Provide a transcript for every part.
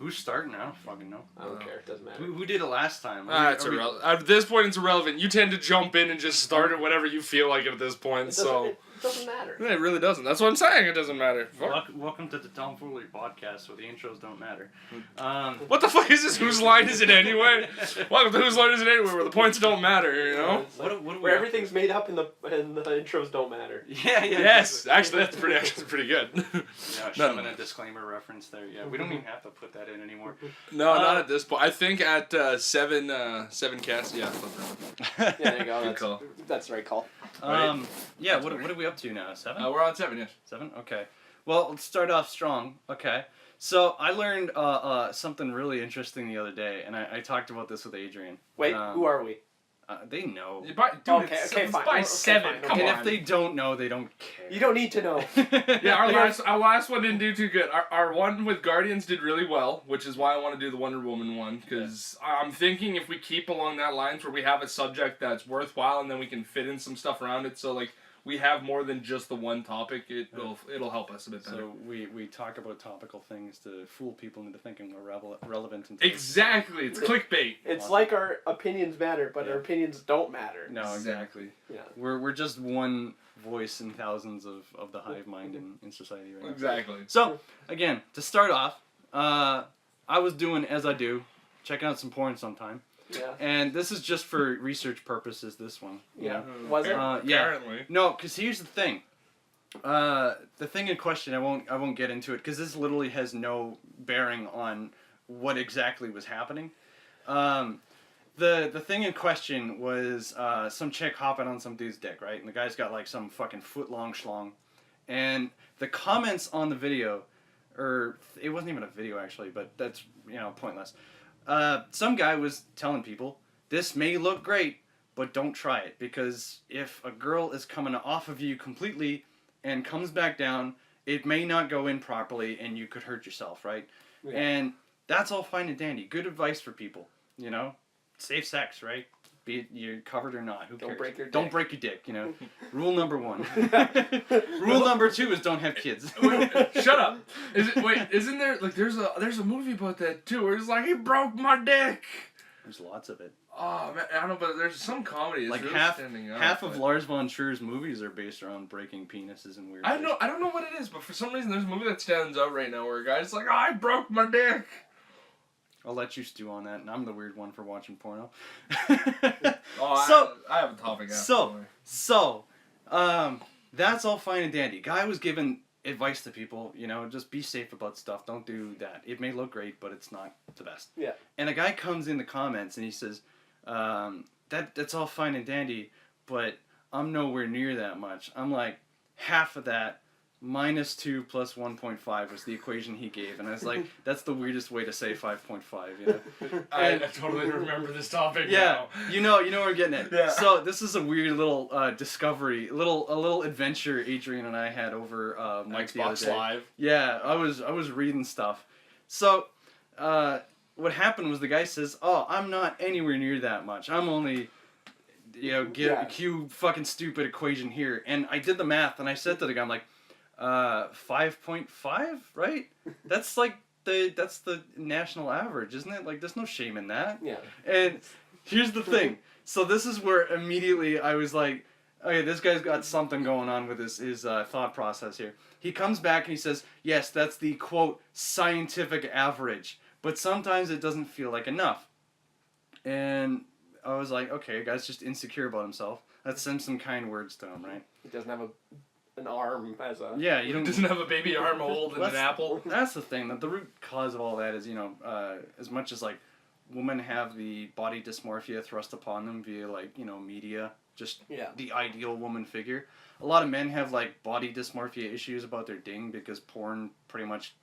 Who's starting? I don't fucking know. I don't care. It doesn't matter. Who did it last time? It's irrelevant. At this point, it's irrelevant. You tend to jump in and just start it whenever you feel like it at this point. It doesn't matter. It really doesn't. That's what I'm saying. It doesn't matter. Welcome to the Tomfoolery podcast, where the intros don't matter. What the fuck is this? Whose line is it anyway? Welcome to Whose Line Is It Anyway, where the points don't matter, you know? Where everything's made up and the intros don't matter. Yeah. Yes, actually, that's pretty good. Yeah, shoving a disclaimer reference there. Yeah, we don't even have to put that in anymore. No, not at this point. I think at seven casts, yeah. Yeah, there you go. That's the right call. Yeah, what are we up to now? 7? We're on 7, yes. 7? Okay. Well, let's start off strong. Okay. So I learned something really interesting the other day, and I talked about this with Adrien. Wait, who are we? They know. Dude, okay, it's fine. by 7. Fine. Come And on. if they don't know, they don't care. You don't need to know. Yeah, our last one didn't do too good. Our one with Guardians did really well, which is why I want to do the Wonder Woman one, because I'm thinking if we keep along that lines where we have a subject that's worthwhile and then we can fit in some stuff around it, so like we have more than just the one topic, it'll help us a bit better. So we talk about topical things to fool people into thinking we're relevant. Exactly, it's clickbait. It's like our opinions matter, but our opinions don't matter. No, exactly. Yeah. We're just one voice in thousands of the hive mind in society right now. Exactly. So, again, to start off, I was doing as I do, checking out some porn sometime. Yeah. And this is just for research purposes, this one. Yeah. Was it? Apparently. Yeah. No, because here's the thing. The thing in question, I won't get into it, because this literally has no bearing on what exactly was happening. The thing in question was some chick hopping on some dude's dick, right? And the guy's got like some fucking foot-long schlong. And the comments on the video, or it wasn't even a video actually, but that's, pointless. Some guy was telling people, this may look great, but don't try it, because if a girl is coming off of you completely and comes back down, it may not go in properly and you could hurt yourself, right? Yeah. And that's all fine and dandy. Good advice for people, Safe sex, right? Be it you're covered or not. Who cares? Don't break your dick, Rule number 1. Rule number 2 is don't have kids. Shut up. Isn't there, like, there's a movie about that, too, where it's like, he broke my dick. There's lots of it. Oh, man, I don't know, but there's some comedy that's like really standing out. Half of Lars von Trier's movies are based around breaking penises and weird I don't know what it is, but for some reason there's a movie that stands out right now where a guy's like, I broke my dick. I'll let you stew on that, and I'm the weird one for watching porno. I have a topic after. So, that's all fine and dandy. Guy was giving advice to people, just be safe about stuff. Don't do that. It may look great, but it's not the best. Yeah. And a guy comes in the comments and he says, that's all fine and dandy, but I'm nowhere near that much. I'm like, half of that. -2 plus 1.5 was the equation he gave, and I was like, that's the weirdest way to say 5.5, I totally remember this topic now. You know where I'm getting at. Yeah. So this is a weird little discovery, a little adventure Adrien and I had over Mike the other day. Live. Yeah, I was reading stuff. So what happened was the guy says, oh, I'm not anywhere near that much. I'm only... cue fucking stupid equation here. And I did the math, and I said to the guy, I'm like, 5.5, right? That's like that's the national average, isn't it? Like, there's no shame in that. Yeah. And here's the thing. So this is where immediately I was like, okay, this guy's got something going on with his thought process here. He comes back and he says, yes, that's the, quote, scientific average. But sometimes it doesn't feel like enough. And I was like, okay, guy's just insecure about himself. Let's send some kind words to him, right? He doesn't have an arm as a... Yeah, you don't... Doesn't have a baby arm holding an apple. That's the thing. That the root cause of all that is, as much as, like, women have the body dysmorphia thrust upon them via, like, media, just the ideal woman figure. A lot of men have, like, body dysmorphia issues about their ding because porn pretty much...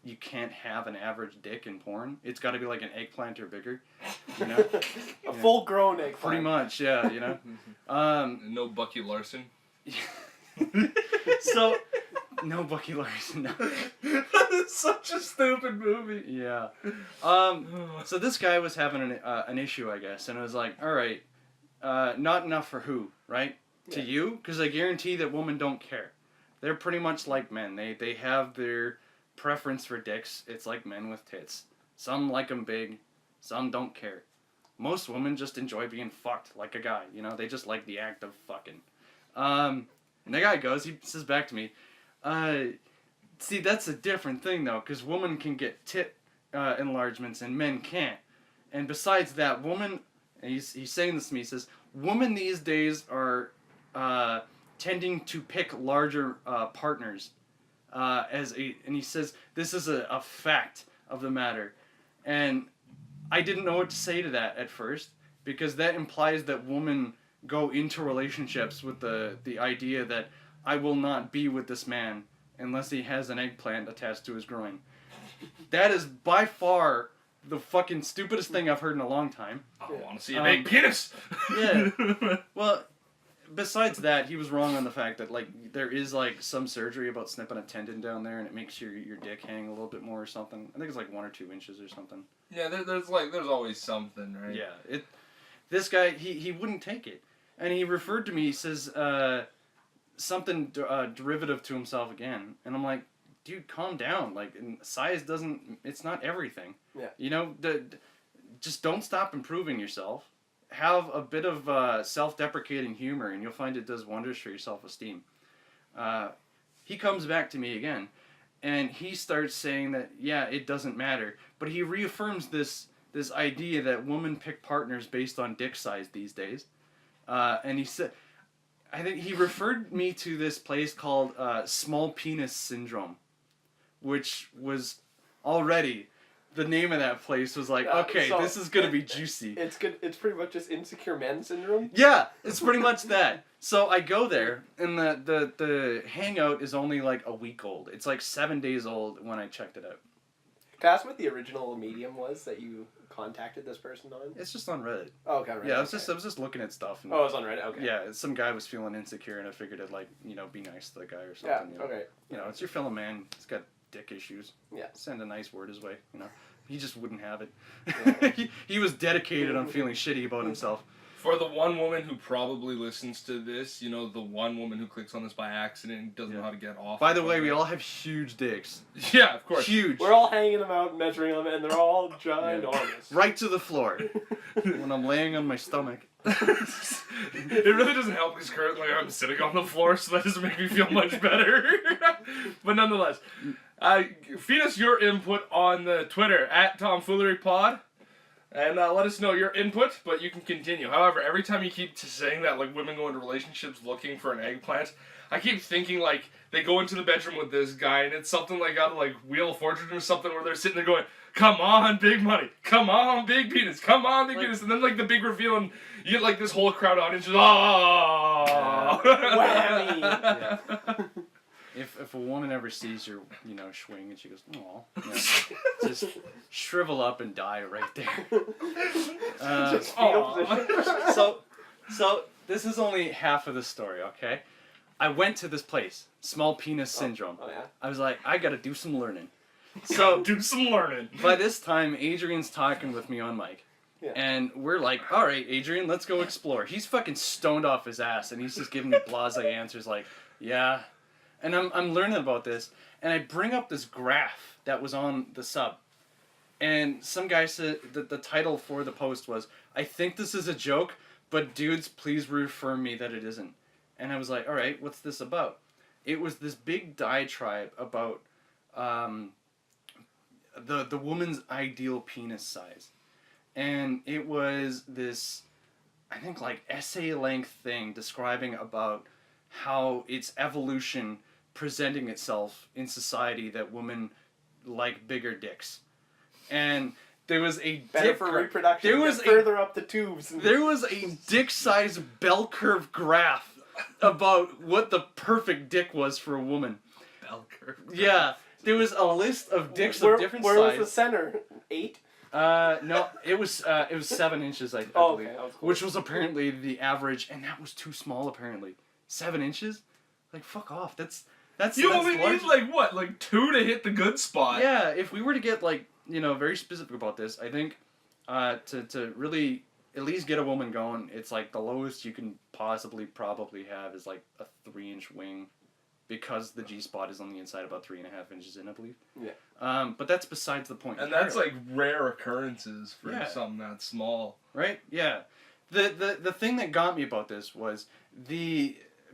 You can't have an average dick in porn. It's got to be like an eggplant or bigger, A full-grown eggplant. Pretty much, yeah, No Bucky Larson. So, no Bucky Larson. No. That's such a stupid movie. Yeah. So this guy was having an issue, I guess, and it was like, all right, not enough for who, right? To you, because I guarantee that women don't care. They're pretty much like men. They have their preference for dicks. It's like men with tits. Some like them big, some don't care. Most women just enjoy being fucked like a guy, you know? They just like the act of fucking. And the guy goes, he says back to me, see, that's a different thing, though, because women can get tit enlargements and men can't. And besides that, women, and he's saying this to me, he says, women these days are tending to pick larger partners. And he says, this is a fact of the matter. And I didn't know what to say to that at first, because that implies that women go into relationships with the idea that I will not be with this man unless he has an eggplant attached to his groin. That is by far the fucking stupidest thing I've heard in a long time. I want to see a big penis. Yeah. Well, besides that, he was wrong on the fact that, like, there is, like, some surgery about snipping a tendon down there and it makes your dick hang a little bit more or something. I think it's like 1 or 2 inches or something. Yeah, there's always something, right? Yeah. This guy, he wouldn't take it. And he referred to me, he says, something derivative to himself again. And I'm like, dude, calm down. Like, size it's not everything. Yeah. You know, just don't stop improving yourself. Have a bit of self-deprecating humor, and you'll find it does wonders for your self-esteem. He comes back to me again, and he starts saying that, yeah, it doesn't matter. But he reaffirms this idea that women pick partners based on dick size these days. And he said, I think he referred me to this place called small penis syndrome, which was already, the name of that place was like, okay, so this is going to be juicy. It's good. It's pretty much just insecure men syndrome. Yeah, it's pretty much that. So I go there, and the hangout is only like a week old. It's like 7 days old when I checked it out. Can I ask what the original medium was that you contacted this person on? It's just on Reddit. Oh, okay, right. Yeah, I was just looking at stuff. And, oh, it was on Reddit. Okay. Yeah, some guy was feeling insecure, and I figured I'd, like, you know, be nice to the guy or something. Yeah. You know? Okay. You know, it's your fellow man. He's got dick issues. Yeah. Send a nice word his way. You know, he just wouldn't have it. Yeah. he was dedicated on feeling shitty about himself. For the one woman who probably listens to this, you know, the one woman who clicks on this by accident and doesn't know how to get off. By the way, we all have huge dicks. Yeah, of course. Huge. We're all hanging them out, measuring them, and they're all ginormous. Right to the floor. When I'm laying on my stomach. It really doesn't help because currently I'm sitting on the floor, so that doesn't make me feel much better. But nonetheless, feed us your input on the Twitter at TomfooleryPod. And let us know your input, but you can continue. However, every time you keep saying that, like, women go into relationships looking for an eggplant, I keep thinking, like, they go into the bedroom with this guy, and it's something like out of, like, Wheel of Fortune or something, where they're sitting there going, come on, big money, come on, big penis, come on, big penis, and then, like, the big reveal, and you get, like, this whole crowd audience just, oh! Whammy! Yeah. If a woman ever sees your, you know, swing and she goes, aw, you know, just shrivel up and die right there. Just fetal position. So this is only half of the story, okay? I went to this place, small penis syndrome. Oh yeah. I was like, I gotta do some learning. So do some learning. by this time, Adrien's talking with me on mic. Yeah. And we're like, all right, Adrien, let's go explore. He's fucking stoned off his ass, and he's just giving me blasé answers like, yeah. And I'm learning about this, and I bring up this graph that was on the sub. And some guy said that the title for the post was, I think this is a joke, but dudes, please reaffirm me that it isn't. And I was like, all right, what's this about? It was this big diatribe about the woman's ideal penis size. And it was this, I think, like, essay-length thing describing about how its evolution presenting itself in society that women like bigger dicks. And there was a Better dick for reproduction. there was Get further up the tubes. there was a dick-sized bell curve graph about what the perfect dick was for a woman. Bell curve. Yeah, there was a list of dicks where, of different where size. was the center? 8? No, it was 7 inches, I Oh, believe, okay, that was cool. which was apparently the average, and that was too small apparently. 7 inches, like, fuck off. That's You that's only large. need, like, what? Like 2 to hit the good spot. Yeah, if we were to get, like, you know, very specific about this, I think to really at least get a woman going, it's like the lowest you can probably have is like a 3-inch wing, because the G-spot is on the inside about 3.5 inches in, I believe. Yeah. But that's besides the point. And that's like rare occurrences for something that small. Right? Yeah. The thing that got me about this was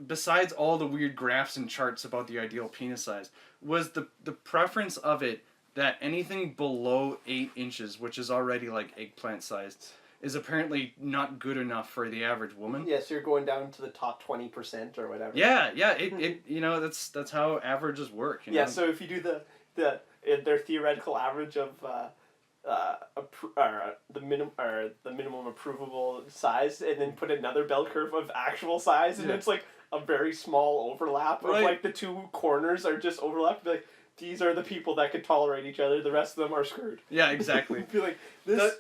besides all the weird graphs and charts about the ideal penis size, was the preference of it that anything below 8 inches, which is already like eggplant sized, is apparently not good enough for the average woman. Yes, you're going down to the top 20% or whatever. Yeah, it you know, that's how averages work. You know? Yeah, so if you do their theoretical average of the minimum approvable size, and then put another bell curve of actual size, and it's like a very small overlap of like the two corners are just overlapped. Be like, these are the people that could tolerate each other. The rest of them are screwed. Yeah, exactly. Be like this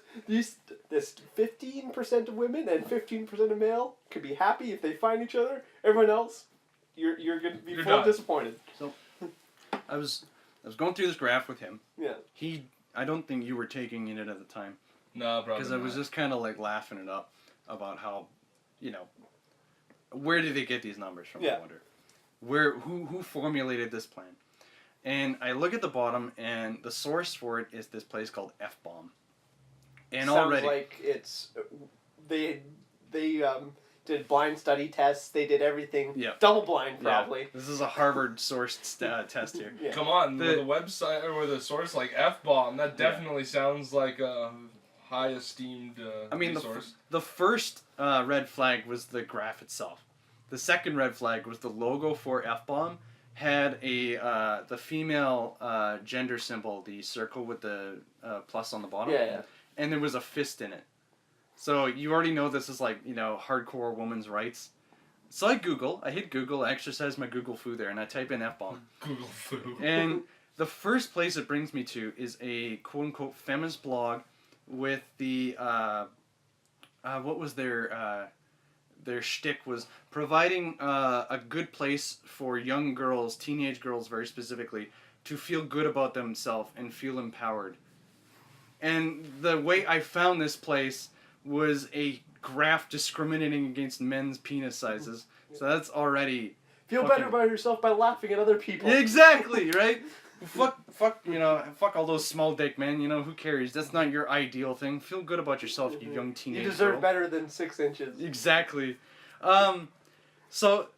15% of women and 15% of male could be happy if they find each other. Everyone else, you're gonna be full disappointed. So, I was going through this graph with him. Yeah. I don't think you were taking it at the time. No, probably because I was just kind of like laughing it up about how, you know, where did they get these numbers from? I wonder. Who formulated this plan? And I look at the bottom, and the source for it is this place called F-bomb. And sounds already, like it's they did blind study tests. They did everything. Yeah. Double blind, probably. Yeah. This is a Harvard sourced test here. Yeah. Come on, with a website or with a source like F-bomb, that definitely sounds like a high esteemed resource. The first red flag was the graph itself. The second red flag was the logo for F-bomb had the female gender symbol, the circle with the plus on the bottom. Yeah. And there was a fist in it. So you already know this is like, you know, hardcore women's rights. So I hit Google, I exercise my Google foo there, and I type in F-bomb. Google foo. And the first place it brings me to is a quote-unquote feminist blog with the, what was their shtick was providing a good place for young girls, teenage girls very specifically, to feel good about themselves and feel empowered. And the way I found this place was a graph discriminating against men's penis sizes. So that's already... Feel better about yourself by laughing at other people. Exactly, right? Fuck, you know, fuck all those small dick men, you know, who cares? That's not your ideal thing. Feel good about yourself, you young teenage You deserve girl. better than 6 inches. Exactly. So,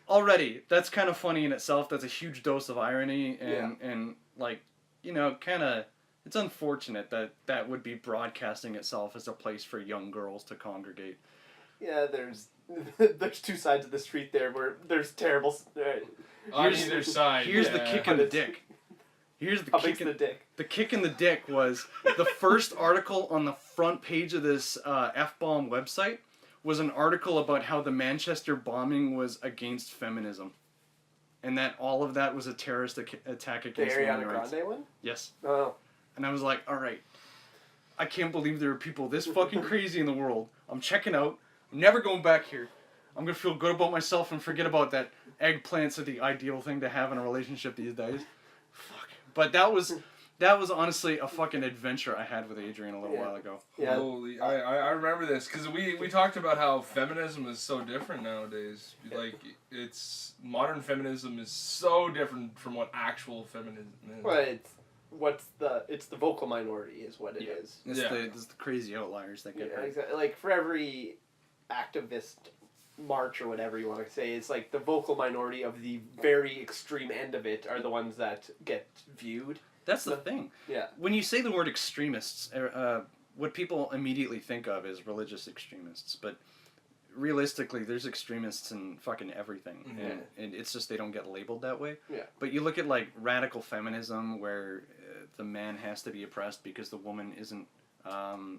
already, that's kind of funny in itself. That's a huge dose of irony, and like, you know, kind of... It's unfortunate that would be broadcasting itself as a place for young girls to congregate. Yeah, there's two sides of the street there where there's terrible... on either side. Here's the kick in the dick. Here's the kick in the dick. The kick in the dick was the first article on the front page of this F-bomb website was an article about how the Manchester bombing was against feminism. And that all of that was a terrorist attack against women's rights. The Ariana Grande one? Yes. Oh. And I was like, alright, I can't believe there are people this fucking crazy in the world. I'm checking out. I'm never going back here. I'm going to feel good about myself and forget about that eggplants are the ideal thing to have in a relationship these days. Fuck. But that was honestly a fucking adventure I had with Adrien a little while ago. Yeah. Holy, I remember this because we talked about how feminism is so different nowadays. Like, modern feminism is so different from what actual feminism is. Well, it's the vocal minority is what it is. It's the crazy outliers that get hurt. Exactly. Like, for every activist march or whatever you want to say, it's like the vocal minority of the very extreme end of it are the ones that get viewed. That's the thing. Yeah. When you say the word extremists, what people immediately think of is religious extremists, but realistically, there's extremists in fucking everything, and it's just they don't get labeled that way. Yeah. But you look at like radical feminism, where the man has to be oppressed because the woman isn't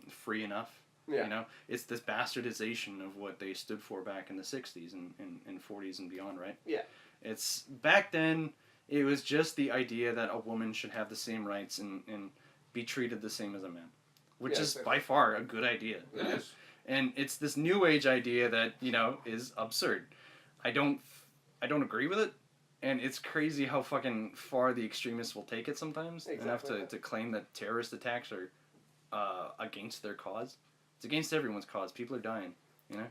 free enough. Yeah. You know, it's this bastardization of what they stood for back in the 60s and 40s and beyond, right? Yeah. It's back then. It was just the idea that a woman should have the same rights and be treated the same as a man, which is by far a good idea. It is. And it's this new age idea that, you know, is absurd. I don't agree with it, and it's crazy how fucking far the extremists will take it sometimes. Exactly. Enough to claim that terrorist attacks are against their cause. It's against everyone's cause. People are dying, you know? I'm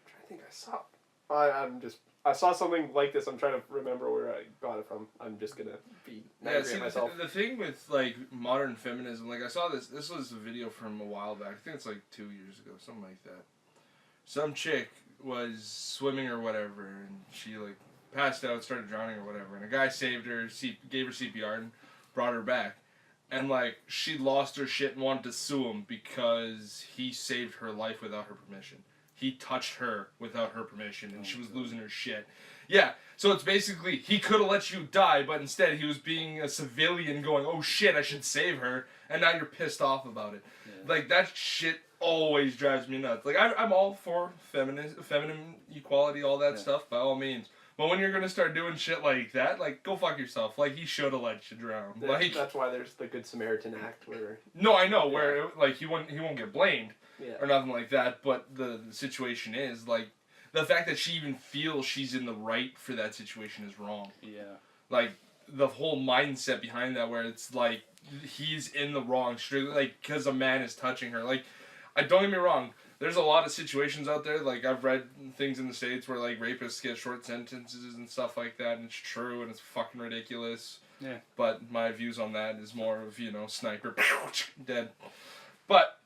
trying to think I saw... I'm just I saw something like this. I'm trying to remember where I got it from. I'm just gonna be angry at myself. The thing with like modern feminism, like I saw this. This was a video from a while back. I think it's like 2 years ago, something like that. Some chick was swimming or whatever, and she like passed out, started drowning or whatever, and a guy saved her, gave her CPR, and brought her back. And like she lost her shit and wanted to sue him because he saved her life without her permission. He touched her without her permission, and she was losing her shit. Yeah, so it's basically, he could have let you die, but instead he was being a civilian going, oh shit, I should save her, and now you're pissed off about it. Yeah. Like, that shit always drives me nuts. Like, I'm all for feminine equality, all that stuff, by all means. But when you're gonna start doing shit like that, like, go fuck yourself. Like, he should have let you drown. Like, that's why there's the Good Samaritan Act, where... No, I know, where, like, he won't get blamed. Yeah. Or nothing like that, but the situation is, like, the fact that she even feels she's in the right for that situation is wrong. Yeah. Like, the whole mindset behind that, where it's like, he's in the wrong, strictly, like, because a man is touching her. Like, don't get me wrong, there's a lot of situations out there, like, I've read things in the States where, like, rapists get short sentences and stuff like that, and it's true, and it's fucking ridiculous. Yeah. But my views on that is more of, sniper, dead. But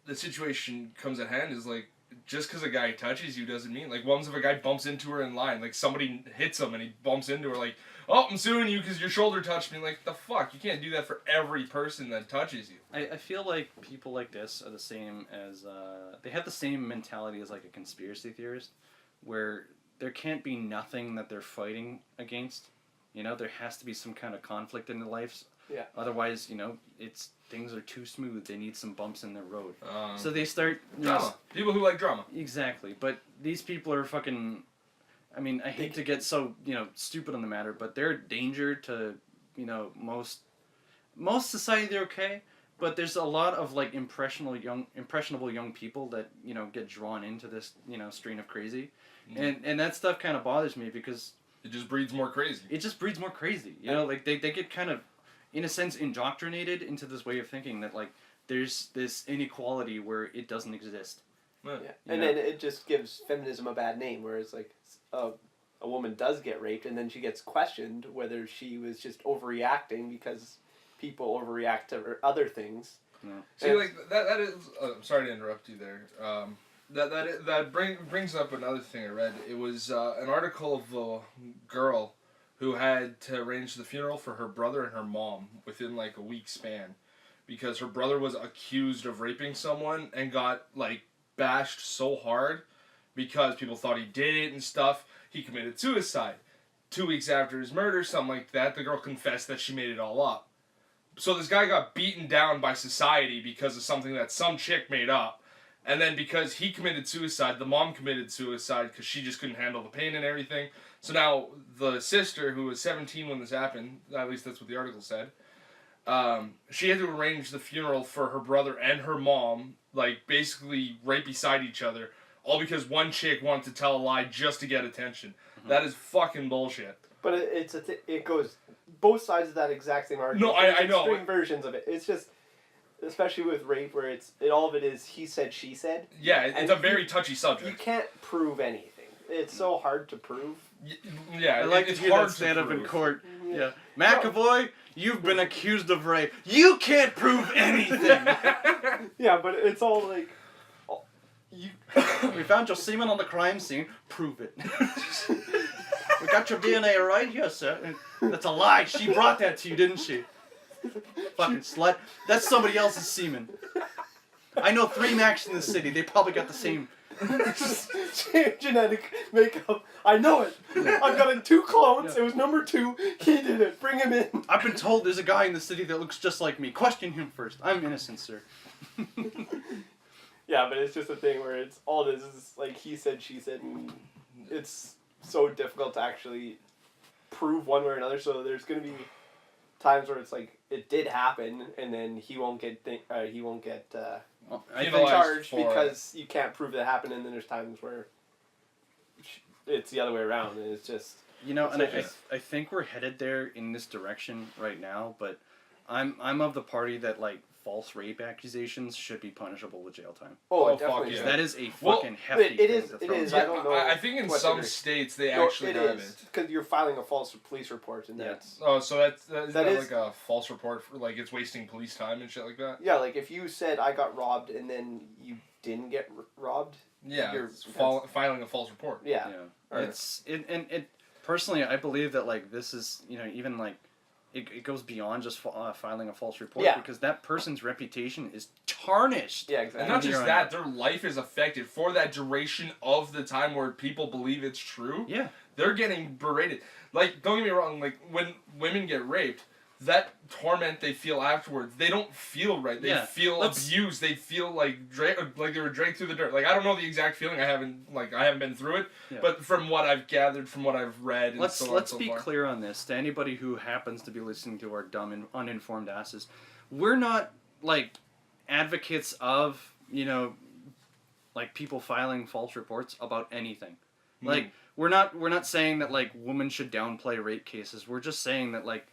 the situation comes at hand is like, just because a guy touches you doesn't mean, like, once if a guy bumps into her in line, like, somebody hits him and he bumps into her, like, oh, I'm suing you because your shoulder touched me. Like, the fuck? You can't do that for every person that touches you. I feel like people like this are the same as, they have the same mentality as, like, a conspiracy theorist, where there can't be nothing that they're fighting against. There has to be some kind of conflict in their lives. Yeah. Otherwise, things are too smooth. They need some bumps in their road. So they start... Drama. People who like drama. Exactly. But these people are fucking... I mean, I hate to get so, stupid on the matter, but they're a danger to, most society. They're okay. But there's a lot of, like, impressionable young people that, get drawn into this, strain of crazy. Mm. And that stuff kind of bothers me because... It just breeds more crazy. Like, they get kind of, in a sense, indoctrinated into this way of thinking that, like, there's this inequality where it doesn't exist. Yeah. And then it just gives feminism a bad name, whereas, like, a woman does get raped, and then she gets questioned whether she was just overreacting because people overreact to other things. No. See, like, that is... I'm sorry to interrupt you there. That brings up another thing I read. It was an article of a girl who had to arrange the funeral for her brother and her mom within, like, a week span, because her brother was accused of raping someone and got, like, bashed so hard because people thought he did it and stuff. He committed suicide. 2 weeks after his murder, something like that, the girl confessed that she made it all up. So this guy got beaten down by society because of something that some chick made up. And then because he committed suicide, the mom committed suicide because she just couldn't handle the pain and everything. So now the sister, who was 17 when this happened, at least that's what the article said, she had to arrange the funeral for her brother and her mom, like, basically right beside each other, all because one chick wanted to tell a lie just to get attention. Mm-hmm. That is fucking bullshit. But it goes both sides of that exact same argument. No, I know. Extreme versions of it. It's just... Especially with rape, where all of it is he said, she said. Yeah, it's a very touchy subject. You can't prove anything. It's so hard to prove. Yeah, I like to hear that stand up in court. Yeah. McAvoy, you've been accused of rape. You can't prove anything. Yeah, but it's all like... We found your semen on the crime scene. Prove it. We got your DNA right here, sir. That's a lie. She brought that to you, didn't she? Fucking slut. That's somebody else's semen. I know 3 Macs in the city. They probably got the same. Genetic makeup. I know it. I've got 2 clones. Yeah. It was number 2. He did it. Bring him in. I've been told there's a guy in the city that looks just like me. Question him first. I'm innocent, sir. Yeah, but it's just a thing where it's all this is like he said, she said, and it's so difficult to actually prove one way or another. So there's gonna be times where it's like it did happen, and then he won't get charged because you can't prove that happened. And then there's times where it's the other way around, and it's just and I think we're headed there in this direction right now. But I'm of the party that, like, false rape accusations should be punishable with jail time. Oh, Oh, it definitely fuck is. yeah. That is a Well, fucking hefty it thing is- to it throw is, in I jail. don't know I think in what some it is. states they No, actually it have is, it. because you're filing a false police report, and Yeah. that's... Oh, so is That that is- like a false report for like it's wasting police time and shit like that? Yeah, like, if you said, I got robbed, and then you didn't get robbed, Yeah, You're- it's filing a false report. yeah. Yeah, Or- it personally, I believe that like this is even like it goes beyond just filing a false report Yeah. because that person's reputation is tarnished. Yeah, And exactly. not Here just on that, out. their life is affected for that duration of the time where people believe it's true. Yeah, They're getting berated. Like, don't get me wrong, like when women get raped, that torment they feel afterwards, they don't feel right. They Yeah. feel abused. They feel like they were dragged through the dirt. Like I don't know the exact feeling. I haven't been through it. Yeah. But from what I've gathered, from what I've read, and let's so on let's so be far. clear on this to anybody who happens to be listening to our dumb and uninformed asses. We're not like advocates of like people filing false reports about anything. Like we're not saying that like women should downplay rape cases. We're just saying that like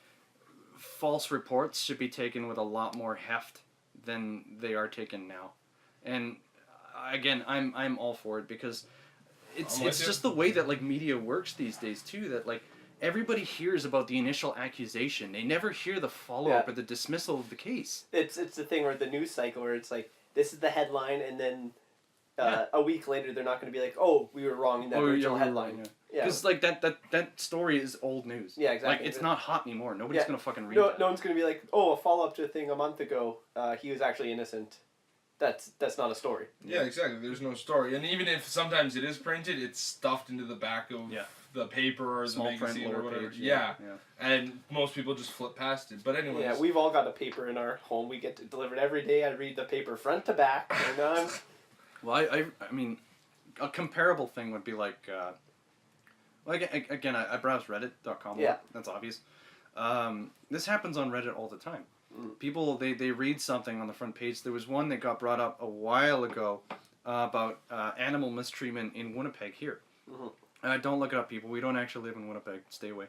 false reports should be taken with a lot more heft than they are taken now. And again, I'm all for it because it's I'm with it's you. just the way that like media works these days too, that like everybody hears about the initial accusation. They never hear the follow-up Yeah. or the dismissal of the case. It's the thing where the news cycle where it's like, this is the headline, and then Yeah. a week later they're not going to be like, oh, we were wrong in that original headline. Yeah. Because like that story is old news. Yeah, exactly. Like it's not hot anymore. Nobody's Yeah. gonna fucking read No, that. no one's going to be like, oh, a follow-up to a thing a month ago, he was actually innocent. That's not a story. Yeah, exactly. There's no story, and even if sometimes it is printed, it's stuffed into the back of the paper or Small the magazine print, or lower whatever. page. Yeah. And most people just flip past it. But anyways, Yeah, we've all got a paper in our home. We get it delivered every day. I read the paper front to back. And Well, I mean, a comparable thing would be like, again, I browse Reddit.com. Yeah. That's obvious. This happens on Reddit all the time. People, they read something on the front page. There was one that got brought up a while ago about animal mistreatment in Winnipeg here. Don't look it up, people. We don't actually live in Winnipeg. Stay away.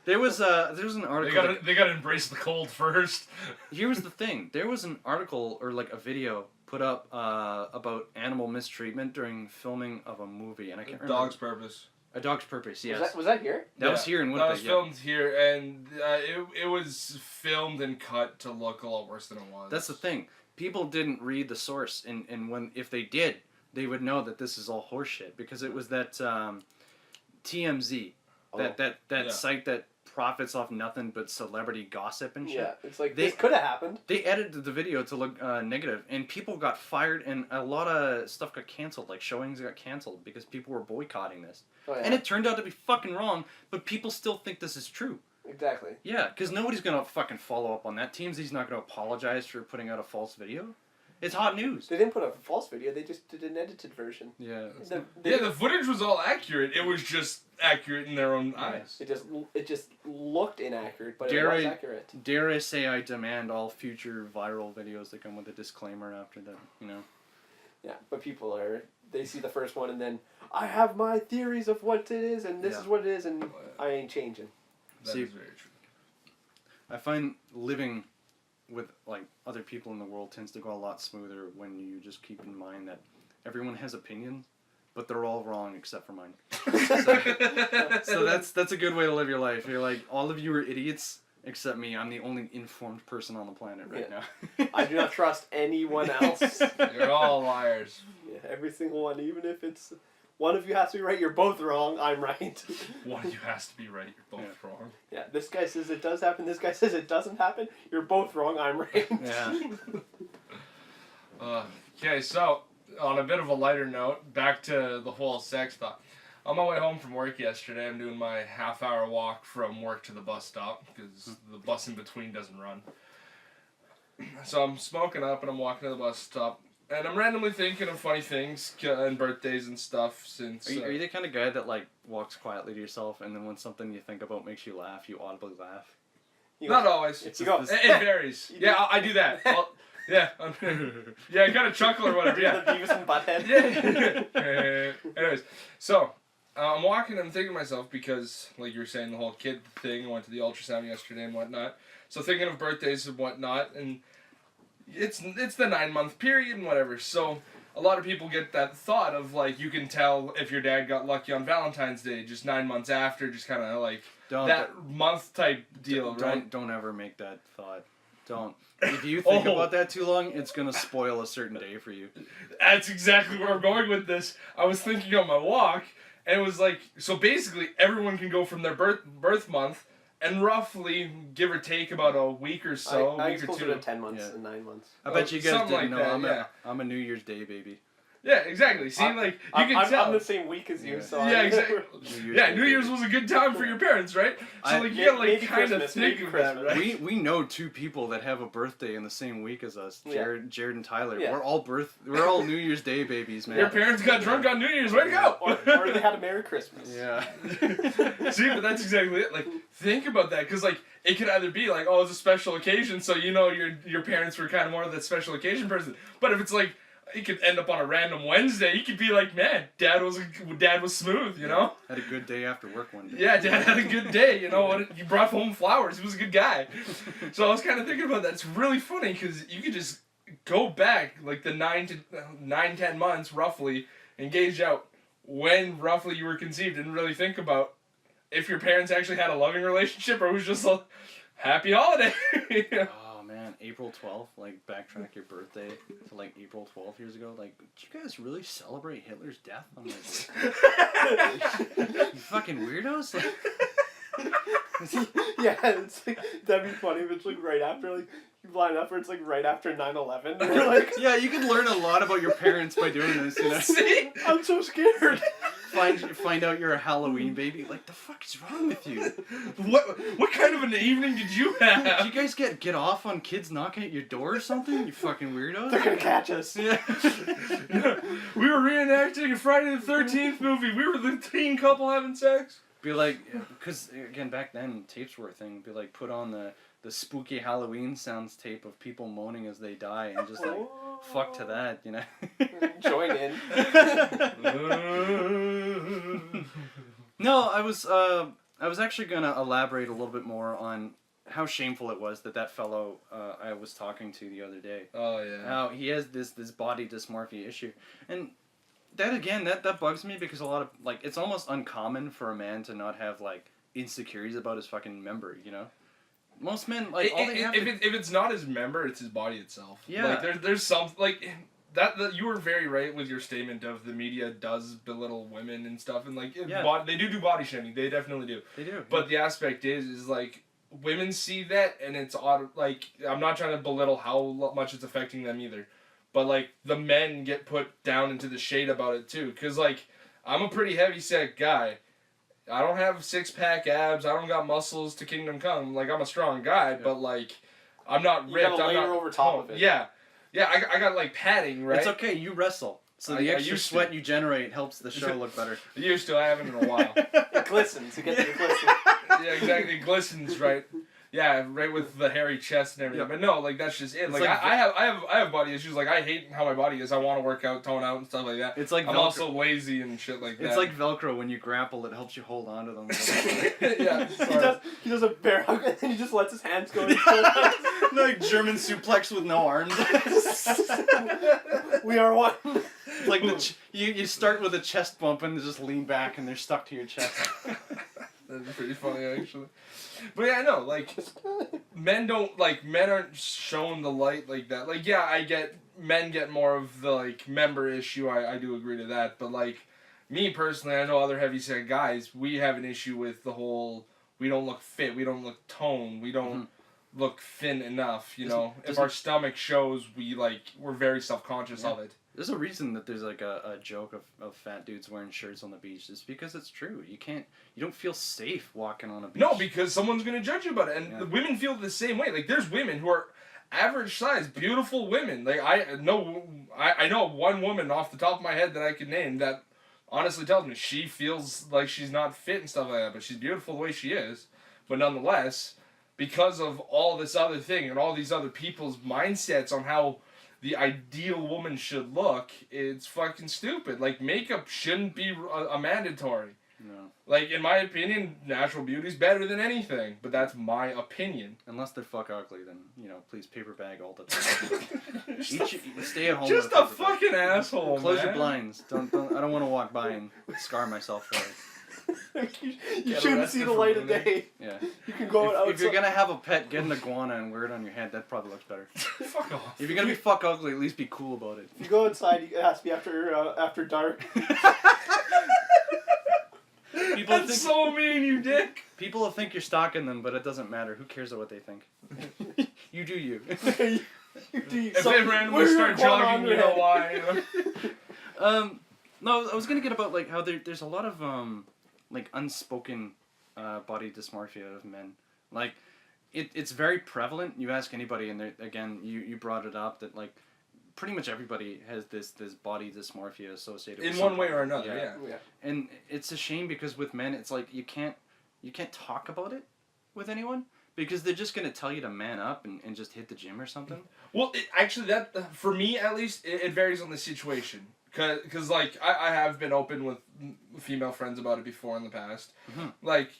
There was an article. they gotta embrace the cold first. Here was the thing. There was an article or like a video put up about animal mistreatment during filming of a movie, and I can't remember. Dog's Purpose. A Dog's Purpose, yes. was that here? That was here in That Winnipeg. was filmed here, and it was filmed and cut to look a lot worse than it was. That's the thing. People didn't read the source, and when if they did, they would know that this is all horseshit because it was that TMZ, that site that profits off nothing but celebrity gossip and shit. Yeah, it's like, this could have happened. They edited the video to look negative, and people got fired, and a lot of stuff got canceled. Like showings got canceled because people were boycotting this, Oh, yeah. and it turned out to be fucking wrong. But people still think this is true. Exactly. Yeah, because nobody's gonna fucking follow up on that. TMZ's not gonna apologize for putting out a false video. It's hot news. They didn't put up a false video. They just did an edited version. Yeah. The footage was all accurate. It was just accurate in their own eyes. It just looked inaccurate, but Dare it was I- accurate. Dare I say I demand all future viral videos that come with a disclaimer after that, Yeah, but people they see the first one and then, I have my theories of what it is, and this is what it is, and I ain't changing. That See, is very true. I find living with like other people in the world tends to go a lot smoother when you just keep in mind that everyone has opinions, but they're all wrong except for mine. So that's a good way to live your life. You're like, all of you are idiots except me. I'm the only informed person on the planet right now. I do not trust anyone else. You're all liars. Yeah, every single one, even if it's one of you has to be right, you're both wrong, I'm right. One of you has to be right. You're both wrong. Yeah, this guy says it does happen, this guy says it doesn't happen, you're both wrong, I'm right. Yeah. Okay, so on a bit of a lighter note, back to the whole sex thought. On my way home from work yesterday, I'm doing my half-hour walk from work to the bus stop because the bus in between doesn't run. So I'm smoking up and I'm walking to the bus stop, and I'm randomly thinking of funny things and birthdays and stuff. Since Are you the kind of guy that like walks quietly to yourself, and then when something you think about makes you laugh, you audibly laugh? not always. You go, It varies. Yeah, I do that. Yeah, I kind of chuckle or whatever. Yeah. The Beavis and Butthead. Yeah. Anyways, so I'm walking, I'm thinking to myself, because, like you were saying, the whole kid thing, I went to the ultrasound yesterday and whatnot. So thinking of birthdays and whatnot, and it's the 9-month period and whatever. So a lot of people get that thought of, like, you can tell if your dad got lucky on Valentine's Day just 9 months after, just kind of like month type deal, right? Don't ever make that thought. Don't. If you think about that too long, it's going to spoil a certain day for you. That's exactly where I'm going with this. I was thinking on my walk, and it was like, so basically everyone can go from their birth month, and roughly, give or take, about a week or so, I week or closer two. to 10 months and 9 months. I bet you guys didn't like know that, I'm a New Year's Day baby. Yeah, exactly. See, like, you can tell. I'm the same week as you, so... Yeah, exactly. New Year's was a good time for your parents, right? So, like, you gotta, like, kind of think of that, right? We know 2 people that have a birthday in the same week as us, Jared and Tyler. Yeah. We're all New Year's Day babies, man. Your parents got drunk on New Year's, way to go! Or they had a Merry Christmas. Yeah. See, but that's exactly it. Like, think about that, because, like, it could either be, like, oh, it's a special occasion, so you know your parents were kind of more of that special occasion person. But if it's, like, it could end up on a random Wednesday. You could be like, man, Dad was smooth, you know? Had a good day after work one day. Yeah, Dad had a good day, you know? He brought home flowers. He was a good guy. So I was kind of thinking about that. It's really funny because you could just go back like the 9-10 months roughly and gauge out when roughly you were conceived and really think about if your parents actually had a loving relationship or it was just a happy holiday. Oh man, April 12th, like backtrack your birthday to like April 12th years ago. Like, did you guys really celebrate Hitler's death? I'm like, you fucking weirdos. Like, yeah, it's like, that'd be funny if it's like right after, like, you line up where it's like right after 9/11. You're like, yeah, you can learn a lot about your parents by doing this, you know? See? I'm so scared. Find out you're a Halloween baby. Like, the fuck is wrong with you? What kind of an evening did you have? Did you guys get off on kids knocking at your door or something? You fucking weirdos. They're gonna catch us. Yeah. We were reenacting a Friday the 13th movie. We were the teen couple having sex. Be like, because again, back then tapes were a thing. Be like, put on the spooky Halloween sounds tape of people moaning as they die and just like fuck to that, you know. Join in. No, I was actually gonna elaborate a little bit more on how shameful it was that fellow I was talking to the other day. Oh yeah. How he has this body dysmorphia issue, and that again that bugs me because a lot of like it's almost uncommon for a man to not have like insecurities about his fucking member, you know. Most men like if it's not his member, it's his body itself. Yeah. Like there's some like that you were very right with your statement of the media does belittle women and stuff and like they do body shaming. They definitely do. They do. But the aspect is like women see that and it's odd. Like I'm not trying to belittle how much it's affecting them either, but like the men get put down into the shade about it too. Cause like I'm a pretty heavy set guy. I don't have 6-pack abs. I don't got muscles to kingdom come. Like I'm a strong guy, but like I'm not ripped. You got a layer over top of it. Yeah, I got like padding, right? It's okay. You wrestle, so the extra sweat you generate helps the show look better. I used to. I haven't in a while. It glistens. It gets to glisten. Yeah, exactly. It glistens, right? Yeah, right with the hairy chest and everything. Yep. But no, like that's just it. Like I have body issues. Like I hate how my body is. I want to work out, tone out, and stuff like that. It's like I'm also lazy and shit like that. It's like Velcro when you grapple. It helps you hold on to them. Yeah, he does a bear hug and then he just lets his hands go. Like German suplex with no arms. We are one. Like you start with a chest bump and just lean back and they're stuck to your chest. That'd be pretty funny actually. But yeah, I know, like, men aren't shown the light like that. Like, yeah, men get more of the, like, member issue, I do agree to that, but, like, me personally, I know other heavyset guys, we have an issue with the whole, we don't look fit, we don't look toned, we don't look thin enough, you know? If our stomach shows, we're very self-conscious of it. There's a reason that there's like a joke of fat dudes wearing shirts on the beach. It's because it's true. You don't feel safe walking on a beach. No, because someone's gonna judge you about it, and the women feel the same way. Like there's women who are average size, beautiful women. Like I know one woman off the top of my head that I could name that honestly tells me she feels like she's not fit and stuff like that, but she's beautiful the way she is. But nonetheless, because of all this other thing and all these other people's mindsets on how the ideal woman should look, it's fucking stupid. Like, makeup shouldn't be a mandatory. No. Like, in my opinion, natural beauty's better than anything, but that's my opinion. Unless they're fuck ugly, then, please paper bag all the time. Stay at home. Just with a fucking asshole, Close man. your blinds. I don't want to walk by and scar myself for it. You shouldn't see the light of day. Yeah. You can go outside. If you're gonna have a pet, get an iguana and wear it on your head. That probably looks better. Fuck off. If you're gonna be fuck ugly, at least be cool about it. If you go outside, it has to be after dark. That's so mean, you dick. People will think you're stalking them, but it doesn't matter. Who cares what they think? You do you. If they randomly start jogging, you know why. No, I was gonna get about like how there's a lot of like unspoken body dysmorphia of men. Like it's very prevalent. You ask anybody, and again, you brought it up that like pretty much everybody has this body dysmorphia associated with In one way or another, yeah. And it's a shame because with men, it's like you can't talk about it with anyone because they're just gonna tell you to man up and just hit the gym or something. Well, actually, that for me at least, it varies on the situation. Cause like I have been open with female friends about it before in the past, like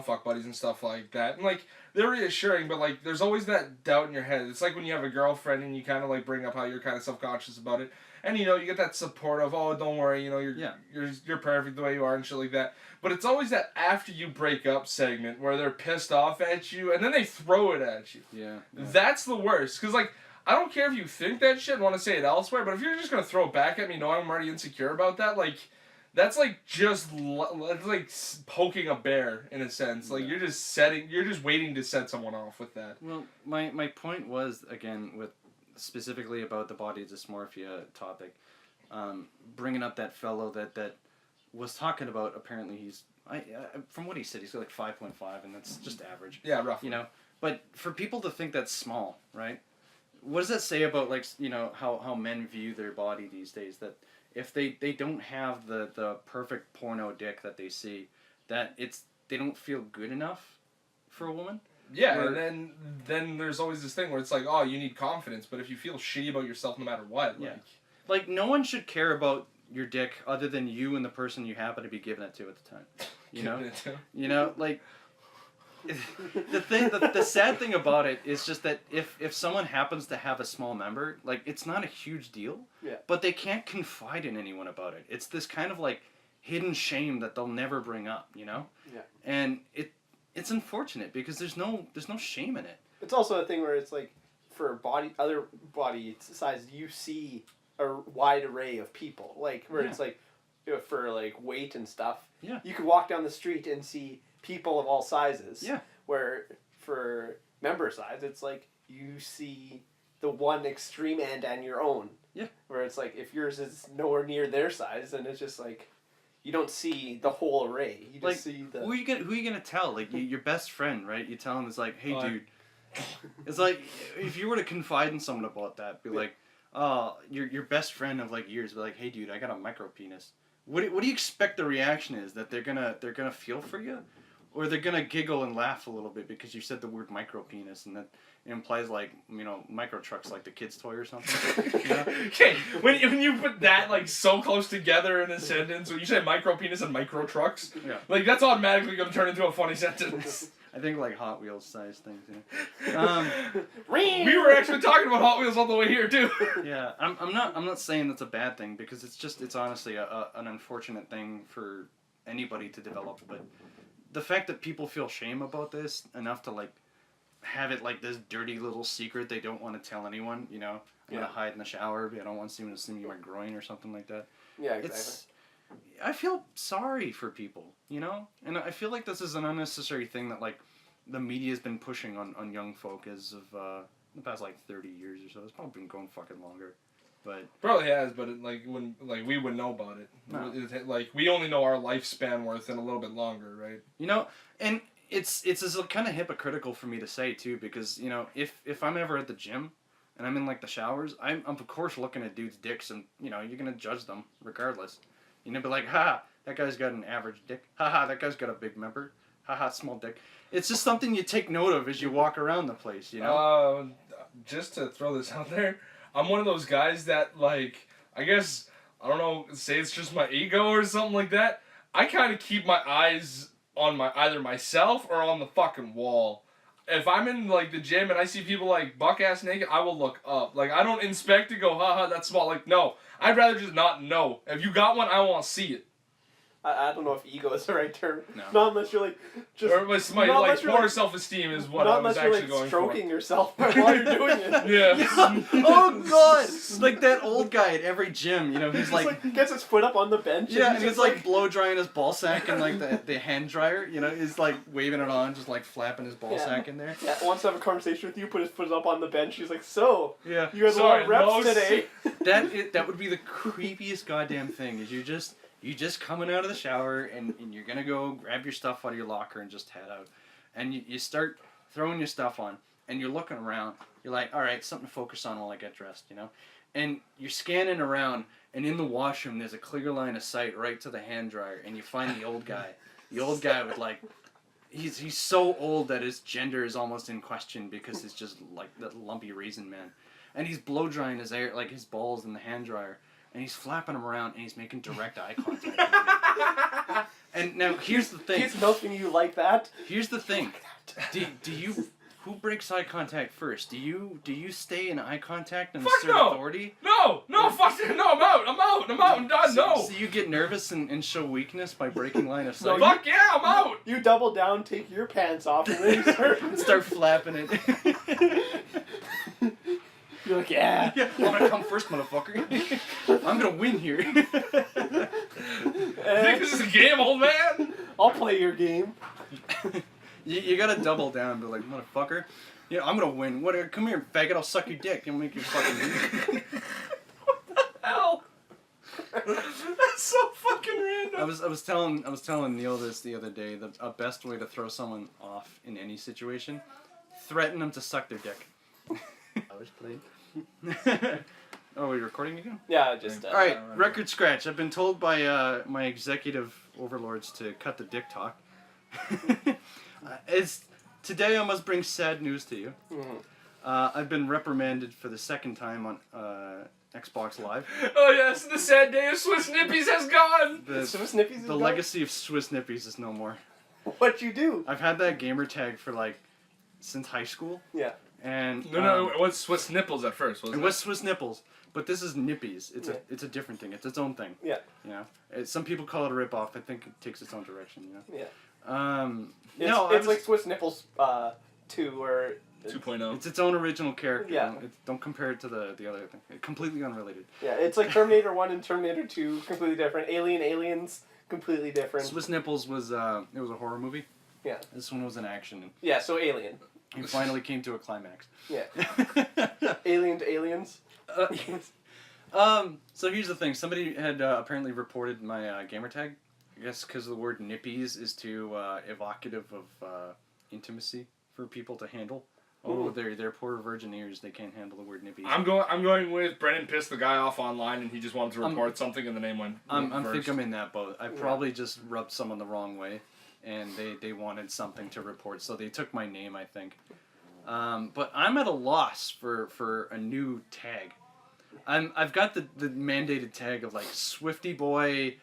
fuck buddies and stuff like that, and like they're reassuring, but like there's always that doubt in your head. It's like when you have a girlfriend and you kind of like bring up how you're kind of self-conscious about it, and you get that support of don't worry, you're perfect the way you are and shit like that. But it's always that after you break up segment where they're pissed off at you and then they throw it at you. Yeah. That's the worst, cause like. I don't care if you think that shit and want to say it elsewhere, but if you're just going to throw it back at me knowing I'm already insecure about that, like, that's like just like poking a bear in a sense. Like, you're just waiting to set someone off with that. Well, my point was, again, with specifically about the body dysmorphia topic, bringing up that fellow that was talking about, apparently he's, from what he said, he's got like 5.5, and that's just average. Yeah, roughly. But for people to think that's small, right? What does that say about like how men view their body these days? That if they don't have the perfect porno dick that they see, that they don't feel good enough for a woman. Yeah, and then there's always this thing where it's like, oh, you need confidence, but if you feel shitty about yourself no matter what, like no one should care about your dick other than you and the person you happen to be giving it to at the time. Like. The sad thing about it is just that if someone happens to have a small member, like it's not a huge deal, but they can't confide in anyone about it. It's this kind of like hidden shame that they'll never bring up, and it's unfortunate because there's no shame in it. It's also a thing where it's like for other body sizes, you see a wide array of people, like where it's like for like weight and stuff. Yeah, you could walk down the street and see people of all sizes. Yeah. Where for member size, it's like you see the one extreme end and your own. Yeah. Where it's like if yours is nowhere near their size, then it's just like you don't see the whole array. You just see the. Who are you gonna tell? Like your best friend, right? You tell him it's like, hey, dude. It's like if you were to confide in someone about that, be like, your best friend of like years, be like, hey, dude, I got a micro penis. What do you expect the reaction is? That they're gonna feel for you? Or they're gonna giggle and laugh a little bit because you said the word micro penis, and that implies like micro trucks, like the kid's toy or something. Okay, when you put that like so close together in a sentence, when you say micro penis and micro trucks, like that's automatically gonna turn into a funny sentence. I think like Hot Wheels size things. We were actually talking about Hot Wheels all the way here too. Yeah, I'm not saying that's a bad thing because it's honestly an unfortunate thing for anybody to develop, but. The fact that people feel shame about this enough to like have it like this dirty little secret they don't want to tell anyone, I'm gonna hide in the shower, but I don't want someone to see me my groin or something like that. Yeah, exactly. I feel sorry for people, and I feel like this is an unnecessary thing that like the media's been pushing on young folk as of the past like 30 years or so. It's probably been going fucking longer. But probably has, but when we wouldn't know about it. No. Like we only know our lifespan worth and a little bit longer, right? And it's kind of hypocritical for me to say too, because if I'm ever at the gym and I'm in like the showers, I'm of course looking at dudes' dicks, and you're gonna judge them regardless. Be like, ha, that guy's got an average dick. Ha, that guy's got a big member. Ha, small dick. It's just something you take note of as you walk around the place, Just to throw this out there. I'm one of those guys that, like, I guess, I don't know, say it's just my ego or something like that. I kind of keep my eyes on either myself or on the fucking wall. If I'm in like the gym and I see people like buck ass naked, I will look up. Like I don't inspect and go, haha, that's small. Like no, I'd rather just not know. If you got one, I want to see it. I don't know if ego is the right term. No. Not unless you're like just. Or my like poor self-esteem is what I was actually going for. Not unless you're like stroking yourself while you're doing it. Yeah. Oh god! Like that old guy at every gym, you know, he's like gets his foot up on the bench. yeah, and he's like blow drying his ball sack in like the hand dryer, you know, he's like waving it on, just like flapping his ball sack in there. Yeah, wants to have a conversation with you, put his foot up on the bench. He's like, so yeah, you had a lot of reps today. That would be the creepiest goddamn thing. Is you just coming out of the shower and you're gonna go grab your stuff out of your locker and just head out, and you start throwing your stuff on and you're looking around. You're like, all right, something to focus on while I get dressed, you know, and you're scanning around and in the washroom there's a clear line of sight right to the hand dryer and you find the old guy. The old guy with like. He's so old that his gender is almost in question because it's just like that lumpy raisin man, and he's blow drying his air like his balls in the hand dryer, and he's flapping them around and he's making direct eye contact with you. And now here's the thing. He's milking you like that. Here's the thing. Do you who breaks eye contact first? Do you stay in eye contact and assert authority? No, fuck it. No, I'm done. No. So you get nervous and show weakness by breaking line of sight. Fuck yeah, I'm out. You double down, take your pants off, and then you start flapping it. You're like, yeah. I'm gonna come first, motherfucker. I'm gonna win here. You think this is a game, old man? I'll play your game. You gotta double down, but like, motherfucker. Yeah, I'm gonna win. Come here, faggot. I'll suck your dick and make you fucking win. What the hell? That's so fucking random. I was telling Neil this the other day. The best way to throw someone off in any situation, threaten them to suck their dick. I was playing. Oh, are we recording again? Yeah, just. All right, record scratch. I've been told by my executive overlords to cut the dick talk. Today I must bring sad news to you. Mm-hmm. I've been reprimanded for the second time on Xbox Live. Oh yes, the sad day of Swiss Nippies has gone. The legacy of Swiss Nippies is no more. What'd you do? I've had that gamer tag for like since high school. Yeah. And no, it was Swiss Nipples at first, wasn't it? It was Swiss Nipples, but this is Nippies. It's a different thing. It's its own thing. Yeah. You know, some people call it a ripoff. I think it takes its own direction. You know. Yeah. It's like Swiss Nipples 2 or 2.0. It's its own original character. Yeah. Don't compare it to the other thing. It's completely unrelated. Yeah, it's like Terminator 1 and Terminator 2, completely different. Aliens, completely different. Swiss Nipples was it was a horror movie. Yeah. This one was an action. Yeah, so Alien. He finally came to a climax. Yeah. Alien to aliens. So here's the thing. Somebody had apparently reported my gamer tag. I guess because the word nippies is too evocative of intimacy for people to handle. Oh, they're poor virgin ears. They can't handle the word nippies. I'm going with Brennan pissed the guy off online and he just wanted to report something and the name went I think I'm in that boat. I probably just rubbed someone the wrong way, and they wanted something to report, so they took my name, I think. But I'm at a loss for a new tag. I've got the mandated tag of like Swifty Boy.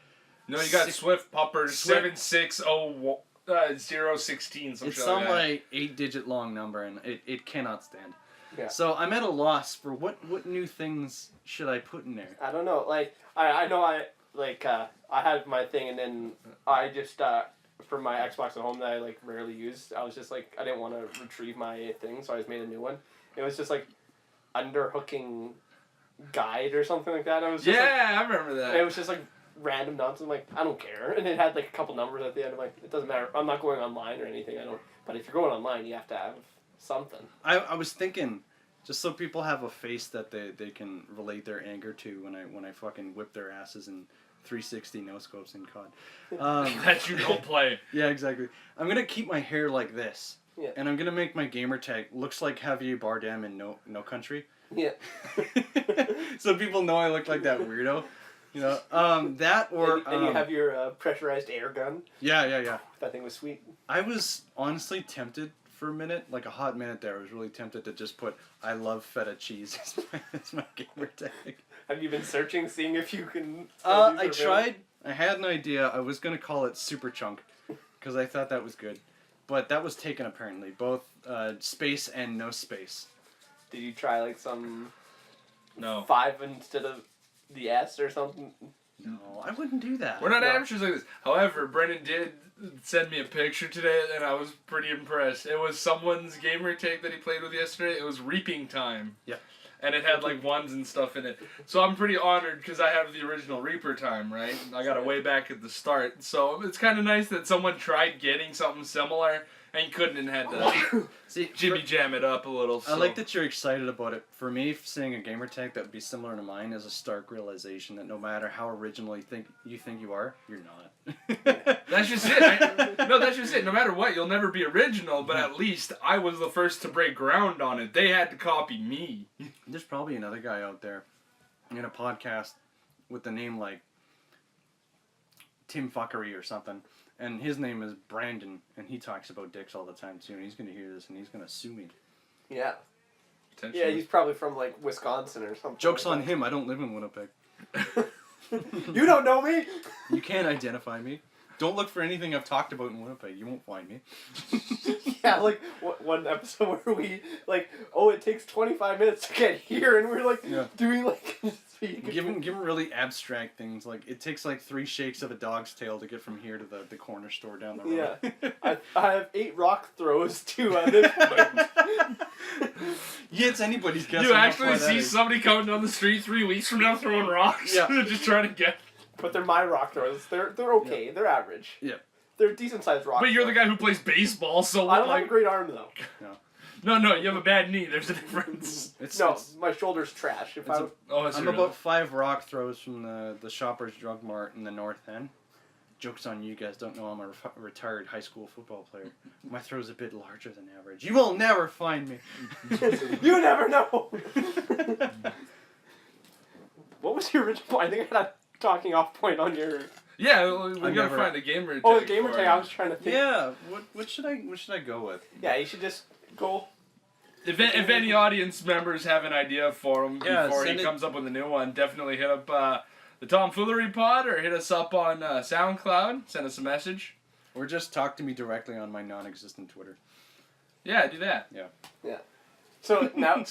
No, you got Swift Pupper 76016. It's some like 8-digit long number, and it cannot stand. Yeah. So I'm at a loss for what new things should I put in there. I don't know. Like I know I had my thing, and then I just for my Xbox at home that I like rarely use. I was just like I didn't want to retrieve my thing, so I just made a new one. It was just like underhooking guide or something like that. I was just I remember that. It was just like random nonsense. I'm like, I don't care. And it had like a couple numbers at the end. I'm like, it doesn't matter. I'm not going online or anything. But if you're going online, you have to have something. I was thinking, just so people have a face that they can relate their anger to when I fucking whip their asses in 360 no scopes in COD. That you don't play. Yeah, exactly. I'm gonna keep my hair like this. Yeah. And I'm gonna make my gamer tag looks like Javier Bardem in No Country. Yeah. So people know I look like that weirdo. You know, that or... And you have your pressurized air gun. Yeah. That thing was sweet. I was honestly tempted for a minute, like a hot minute there. I was really tempted to just put, I love feta cheese as my gamer tag. Have you been searching, seeing if you can... I I had an idea. I was going to call it Super Chunk because I thought that was good. But that was taken apparently. Both space and no space. Did you try like some No. 5 instead of the S or something? No, I wouldn't do that. We're not No. amateurs like this. However, Brennan did send me a picture today, and I was pretty impressed. It was someone's gamer tag that he played with yesterday. It was Reaping Time. Yeah. And it had like ones and stuff in it. So I'm pretty honored because I have the original Reaper Time, right? I got it way back at the start. So it's kind of nice that someone tried getting something similar and couldn't and had to See, jimmy jam it up a little. So. I like that you're excited about it. For me, seeing a gamer tag that would be similar to mine is a stark realization that no matter how original you think you are, you're not. That's just it. No, that's just it. No matter what, you'll never be original, but at least I was the first to break ground on it. They had to copy me. There's probably another guy out there in a podcast with the name like Tomfoolery or something, and his name is Brandon, and he talks about dicks all the time too, and he's going to hear this and he's going to sue me. Yeah. Yeah, he's probably from like Wisconsin or something. Joke's like on him, I don't live in Winnipeg. You don't know me? You can't identify me. Don't look for anything I've talked about in Winnipeg. You won't find me. Yeah, like one episode where we like, oh, it takes 25 minutes to get here, and we're like doing like. Give him really abstract things like it takes like 3 shakes of a dog's tail to get from here to the corner store down the road. Yeah, I have 8 rock throws too at this point. Yeah, it's anybody's guess. You actually see somebody coming down the street 3 weeks from now throwing rocks. Yeah. Just trying to get. But they're my rock throws. They're okay. They're average. Yeah. They're decent sized rock. But you're throws. the guy who plays baseball, so I don't like. have a great arm though. No, you have a bad knee. There's a difference. My shoulder's trash. If I I'm about 5 rock throws from the Shoppers Drug Mart in the North End. Joke's on you guys, don't know I'm a retired high school football player. My throw's a bit larger than average. You will never find me. You never know. What was your original point? I think I had a talking off point on your... Yeah, we gotta find a gamer tag. Oh, the gamer tag, I was trying to think. Yeah, what should I go with? Yeah, you should just go... If any audience members have an idea for him before he send comes up with a new one, definitely hit up the Tomfoolery Pod or hit us up on SoundCloud. Send us a message. Or just talk to me directly on my non-existent Twitter. Yeah, do that. Yeah. So now,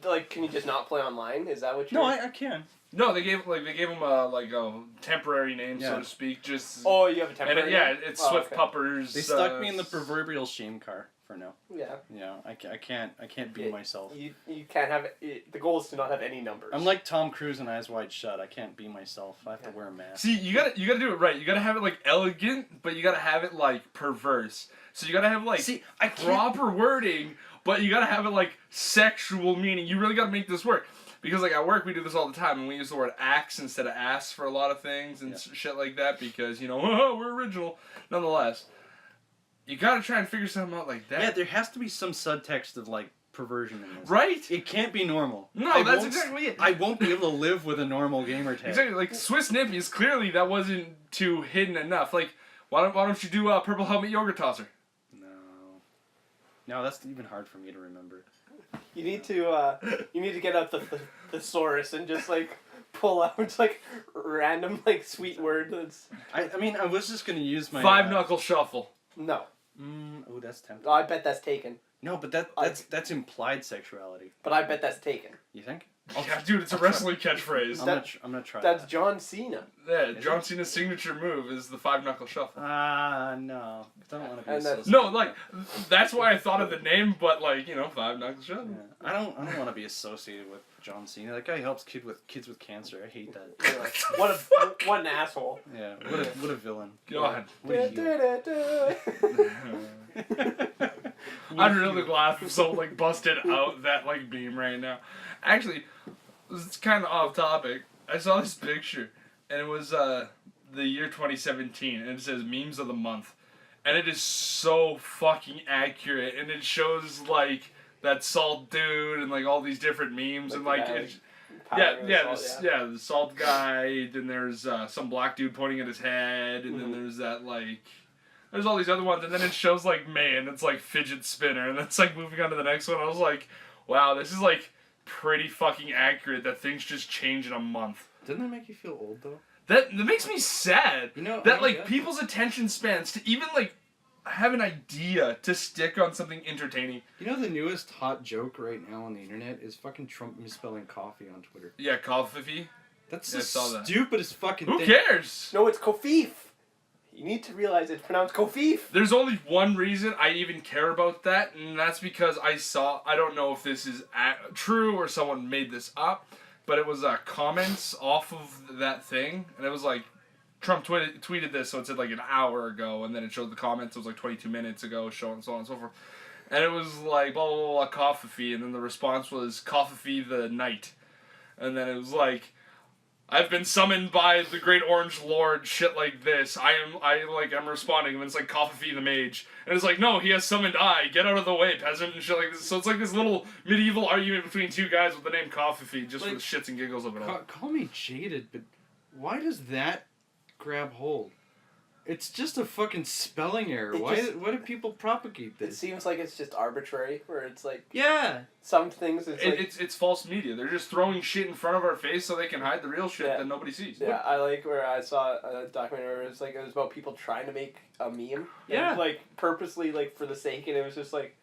like, can you just not play online? Is that what you're... No, I can. No, they gave him a temporary name, so to speak. Just oh, you have a temporary name? It's Swift Puppers. They stuck me in the proverbial shame car for now. Yeah. Yeah, I can't be myself. You can't have it. The goal is to not have any numbers. I'm like Tom Cruise in Eyes Wide Shut. I can't be myself. I have to wear a mask. See, you gotta do it right. You gotta have it like elegant, but you gotta have it like perverse. So you gotta have like proper wording, but you gotta have it like sexual meaning. You really gotta make this work. Because like at work we do this all the time, and we use the word axe instead of ass for a lot of things and shit like that. Because we're original. Nonetheless, you gotta try and figure something out like that. Yeah, there has to be some subtext of like perversion in this. Right? It can't be normal. No, that's exactly it. I won't be able to live with a normal gamer tag. Exactly. Like Swiss Nippies, clearly that wasn't too hidden enough. Like, why don't you do Purple Helmet Yogurt Tosser? No, that's even hard for me to remember. You need to get out the thesaurus and just like pull out like random like sweet word that's. I mean, I was just gonna use my 5-knuckle shuffle. No. Oh, that's tempting. Oh, I bet that's taken. No, but that's implied sexuality. But I bet that's taken. You think? Yeah, dude, it's a wrestling catchphrase. I'm gonna try. That's John Cena. Yeah, John Cena's signature move is the 5-knuckle shuffle. No. I don't want to be associated. No, like, that's why I thought of the name, but like, 5-knuckle shuffle. Yeah. I don't want to be associated with John Cena. That guy helps kids with cancer. I hate that. Yeah. What an asshole. Yeah. What a villain. God. What I'd really laugh if someone like busted out that like beam right now. Actually, it's kind of off topic. I saw this picture, and it was the year 2017, and it says memes of the month, and it is so fucking accurate, and it shows like that salt dude and like all these different memes and like the salt guy. Then there's some black dude pointing at his head, and then there's that like. There's all these other ones, and then it shows, like, man, it's, like, fidget spinner, and it's, like, moving on to the next one. I was like, wow, this is, like, pretty fucking accurate that things just change in a month. Doesn't that make you feel old, though? That makes me sad. You know, that like people's attention spans to even like have an idea to stick on something entertaining. You know the newest hot joke right now on the internet is fucking Trump misspelling coffee on Twitter. Yeah, coffee. That's Yeah, the I saw that. stupidest fucking Who thing. cares? No, it's Kofif. You need to realize it's pronounced Kofif. There's only one reason I even care about that, and that's because I don't know if this is true or someone made this up, but it was comments off of that thing, and it was like, Trump tweeted this, so it said like an hour ago, and then it showed the comments, it was like 22 minutes ago, showing so on and so forth. And it was like, blah, blah, blah, blah, coffee, and then the response was, coffee the night. And then it was like, I've been summoned by the Great Orange Lord, shit like this. I'm responding, and it's like Coffee the Mage. And it's like, no, he has summoned I. Get out of the way, peasant, and shit like this. So it's like this little medieval argument between two guys with the name Coffee, just Like, for the shits and giggles of it all. Call me jaded, but why does that grab hold? It's just a fucking spelling error. Why do people propagate It this? seems like it's just arbitrary, where it's like Yeah. some things. It's false media. They're just throwing shit in front of our face so they can hide the real shit Yeah. that nobody sees. Yeah, I like where I saw a documentary where it was about people trying to make a meme. Yeah. And, like, purposely, like, for the sake, and it was just like,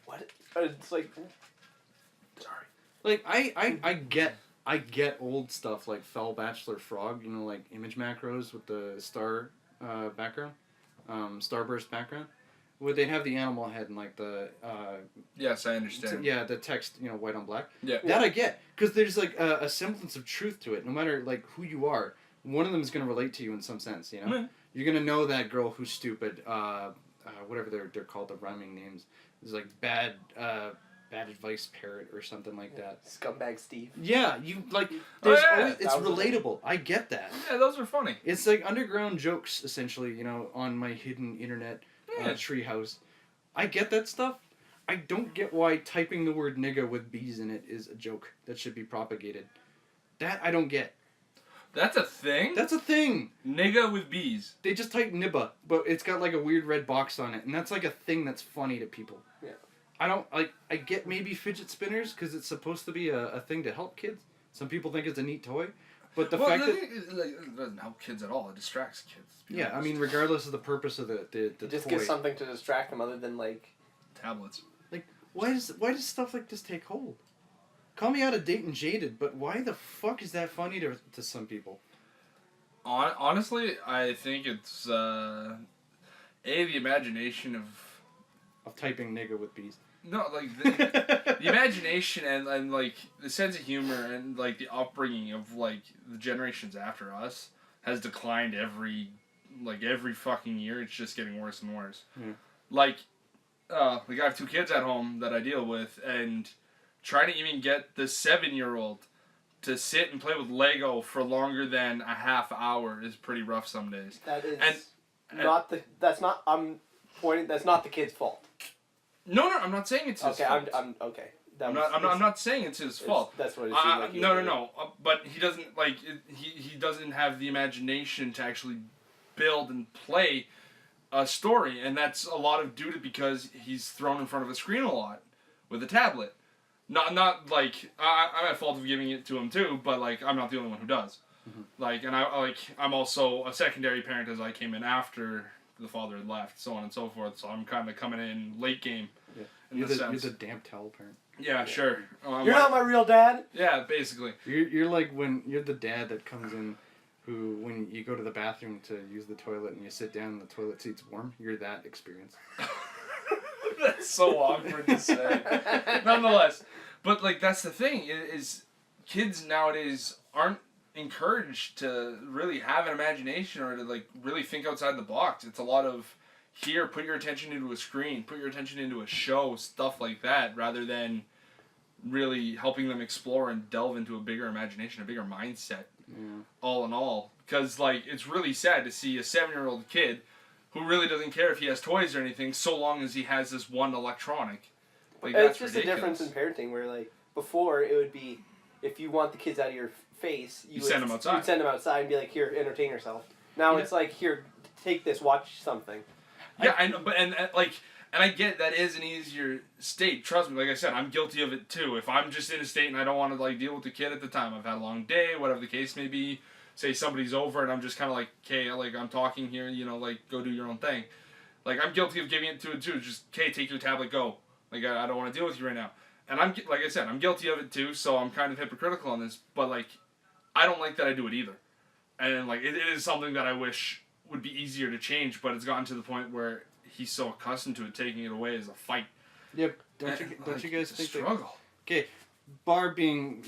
what? It's like, sorry. Like I get old stuff like Fell Bachelor Frog, you know, like image macros with the star background, starburst background. Where they'd have the animal head and like the Yes, I understand. the text, you know, white on black. Yeah. That I get, because there's like a semblance of truth to it. No matter like who you are, one of them is gonna relate to you in some sense. You know, Mm. you're gonna know that girl who's stupid. Whatever they're called, the rhyming names. There's like bad advice parrot or something like that. Scumbag Steve. Yeah, you like. There's yeah. always, it's That was relatable. I get that. Yeah, those are funny. It's like underground jokes, essentially. You know, on my hidden internet treehouse. I get that stuff. I don't get why typing the word nigga with bees in it is a joke that should be propagated. That I don't get. That's a thing? That's a thing. Nigga with bees. They just type nibba, but it's got like a weird red box on it, and that's like a thing that's funny to people. Yeah. I don't like. I get maybe fidget spinners because it's supposed to be a thing to help kids. Some people think it's a neat toy, but the fact that it doesn't help kids at all. It distracts kids. to be yeah, I honest. mean, regardless of the purpose of the Just toy, give something to distract them other than, like... tablets. why does stuff like this take hold? Call me out of date and jaded, but why the fuck is that funny to some people? Honestly, I think it's the imagination Of typing nigga with bees. no like the imagination and like the sense of humor and like the upbringing of like the generations after us has declined every fucking year. It's just getting worse and worse. Yeah. Like I have 2 kids at home that I deal with, and trying to even get the 7-year-old to sit and play with Lego for longer than a half hour is pretty rough some days. That is And- that's not the kid's fault. No, I'm not saying it's his fault. I'm okay. I'm not saying it's his fault. That's what it seemed like. No. But he doesn't like he doesn't have the imagination to actually build and play a story, and that's a lot of due to because he's thrown in front of a screen a lot with a tablet. Not like I'm at fault of giving it to him too, but like I'm not the only one who does. Mm-hmm. Like, and I'm also a secondary parent as I came in after the father had left, so on and so forth. So I'm kind of coming in late game. Yeah. In You're the the sense. you're the damp towel parent. Yeah, sure. You're not my real dad. Yeah, basically. You're like when you're the dad that comes in, who when you go to the bathroom to use the toilet and you sit down and the toilet seat's warm. You're that experience. That's so awkward to say. Nonetheless, but like that's the thing is kids nowadays aren't encouraged to really have an imagination or to like really think outside the box. It's a lot of here, put your attention into a screen, put your attention into a show, stuff like that, rather than really helping them explore and delve into a bigger imagination, a bigger mindset. Yeah. All in all, because like it's really sad to see a 7-year-old kid who really doesn't care if he has toys or anything, so long as he has this one electronic. Like It's that's just ridiculous. a difference in parenting where, like, before it would be, if you want the kids out of your face, You send them outside. You'd send them outside and be like, here, entertain yourself. Now Yeah. it's like, here, take this, watch something. Yeah, I know, but and I get that is an easier state. Trust me, like I said, I'm guilty of it too. If I'm just in a state and I don't want to like deal with the kid at the time, I've had a long day, whatever the case may be, say somebody's over and I'm just kind of like, okay, like I'm talking here, you know, like go do your own thing. Like I'm guilty of giving it to it too. Just, okay, take your tablet, go. Like I don't want to deal with you right now. And like I said, I'm guilty of it too. So I'm kind of hypocritical on this. But like, I don't like that I do it either. And like it is something that I wish would be easier to change. But it's gotten to the point where he's so accustomed to it, taking it away as a fight. Yep. Don't you guys think struggle? Okay, bar being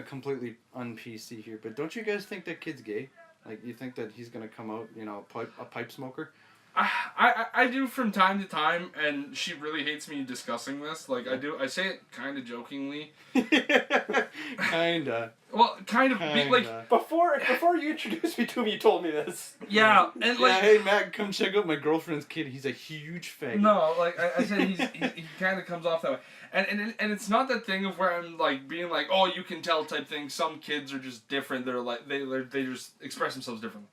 completely un-PC here, but don't you guys think that kid's gay? Like, you think that he's gonna come out, you know, a pipe smoker? I do from time to time, and she really hates me discussing this. Like, I say it kind of jokingly. Kinda. Well, kind of. Like, before you introduced me to him, you told me this. Yeah, and like... Yeah, hey, Matt, come check out my girlfriend's kid. He's a huge fag. No, like, I said, he kind of comes off that way. And it's not that thing of where I'm, like, being like, oh, you can tell type thing. Some kids are just different. They're, like, they just express themselves differently.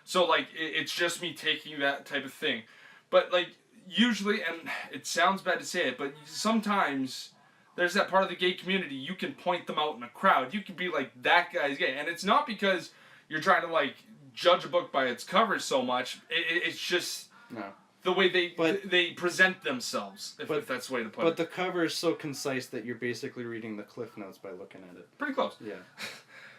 So, like, it's just me taking that type of thing. But, like, usually, and it sounds bad to say it, but sometimes there's that part of the gay community, you can point them out in a crowd. You can be like, that guy's gay. And it's not because you're trying to, like, judge a book by its cover so much. It's just the way they present themselves, if that's the way to put it. But the cover is so concise that you're basically reading the Cliff Notes by looking at it. Pretty close. Yeah.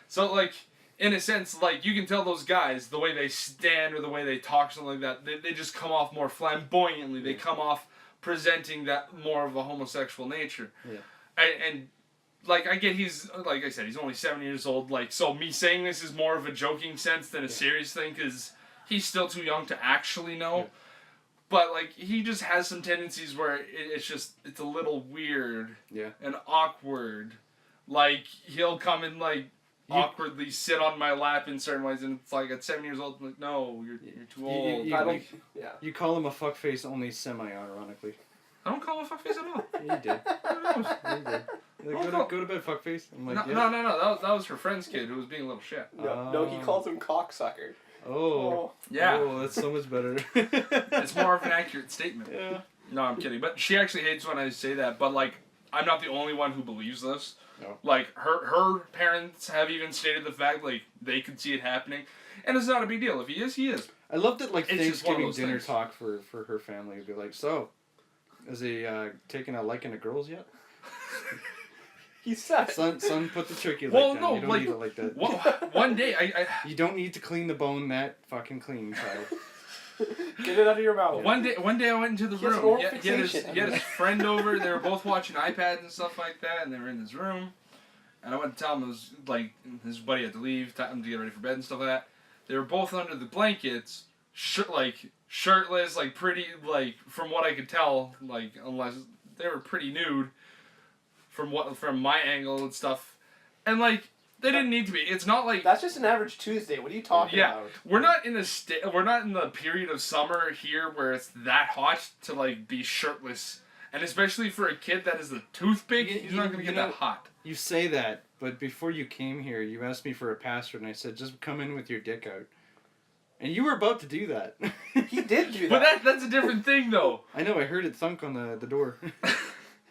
So, like... In a sense, like, you can tell those guys, the way they stand or the way they talk, something like that, they just come off more flamboyantly. They come off presenting that more of a homosexual nature. Yeah. And like, I get like I said, he's only 7 years old. Like, so me saying this is more of a joking sense than a serious thing, because he's still too young to actually know. Yeah. But, like, he just has some tendencies where it's a little weird. Yeah. And awkward. Like, he'll come and, like, awkwardly sit on my lap in certain ways, and it's like at 7 years old, I'm like, no, you're too old. You call him a fuckface only semi-ironically. I don't call him a fuckface at all. Yeah, you did. Yeah, you did. Like, go to bed, fuckface. I'm like, no. That was her friend's kid who was being a little shit. No, he calls him cocksucker. Oh. Yeah. Oh, that's so much better. It's more of an accurate statement. Yeah. No, I'm kidding. But she actually hates when I say that. But, like, I'm not the only one who believes this. No. Like, her parents have even stated the fact, like, they could see it happening. And it's not a big deal. If he is, he is. I loved it, like, it's Thanksgiving dinner talk for her family. It'd be like, so, is he taking a liking to girls yet? He said. Son, put the turkey well, down. no, You don't need it like that. Well, one day, I... You don't need to clean the bone that fucking clean, child. Get it out of your mouth. One day I went into the room. He had his friend over. They were both watching iPads and stuff like that, and they were in his room. And I went to tell him it was like his buddy had to leave, time to get ready for bed and stuff like that. They were both under the blankets, shirtless, like pretty, like from what I could tell, like unless they were pretty nude, from my angle and stuff, and like. They didn't need to be. It's not like that's just an average Tuesday. What are you talking about? We're not in we're not in the period of summer here where it's that hot to like be shirtless, and especially for a kid that is a toothpick, he's not gonna get that hot. You say that, but before you came here, you asked me for a password, and I said just come in with your dick out, and you were about to do that. He did do that. But that's a different thing, though. I know. I heard it thunk on the door.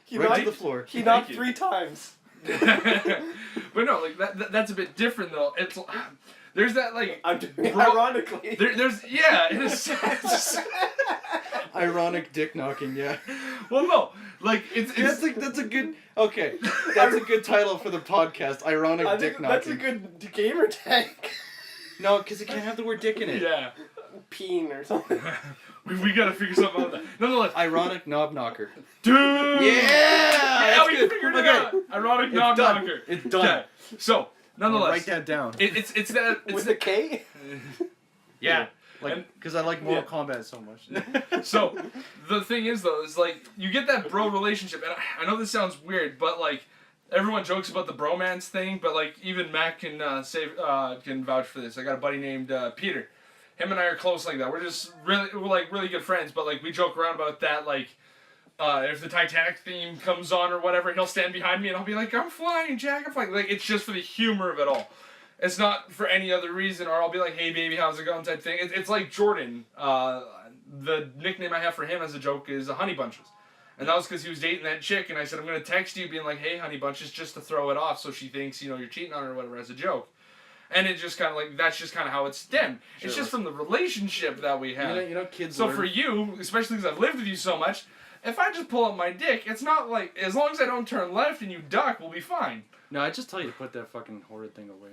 He right knocked, to the floor. He knocked 3 times. But no, like that's a bit different though. It's there's that like I'm doing ironically. There's in a sense. Ironic dick knocking, yeah. Well, no, like it's that's a good That's a good title for the podcast. Ironic dick knocking. That's a good gamer tag. No, because it can't have the word dick in it. Yeah. Peen or something. we gotta figure something out with that. Nonetheless. Ironic knob knocker. Dude! Yeah! We figured it out! Ironic knob knocker. It's done. Okay. So, nonetheless. Write that down. It's that... It's with a K? Yeah. Like, because I like Mortal Kombat so much. So, the thing is, though, is like, you get that bro relationship, and I know this sounds weird, but like, everyone jokes about the bromance thing, but like, even Matt can can vouch for this. I got a buddy named Peter. Him and I are close like that. We're just really good friends, but like we joke around about that. Like, if the Titanic theme comes on or whatever, he'll stand behind me and I'll be like, "I'm flying, Jack, I'm flying." Like, it's just for the humor of it all. It's not for any other reason. Or I'll be like, "Hey, baby, how's it going?" type thing. It's like Jordan. The nickname I have for him as a joke is Honey Bunches. And that was because he was dating that chick, and I said, I'm going to text you being like, "Hey, Honey Bunches," just to throw it off so she thinks, you're cheating on her or whatever as a joke. And it just kind of like, that's just kind of how it stemmed. Sure it's it just from the relationship that we have. You know, kids. So learn. for you, especially because I've lived with you so much, if I just pull up my dick, it's not like, as long as I don't turn left and you duck, we'll be fine. No, I just tell you to put that fucking horrid thing away.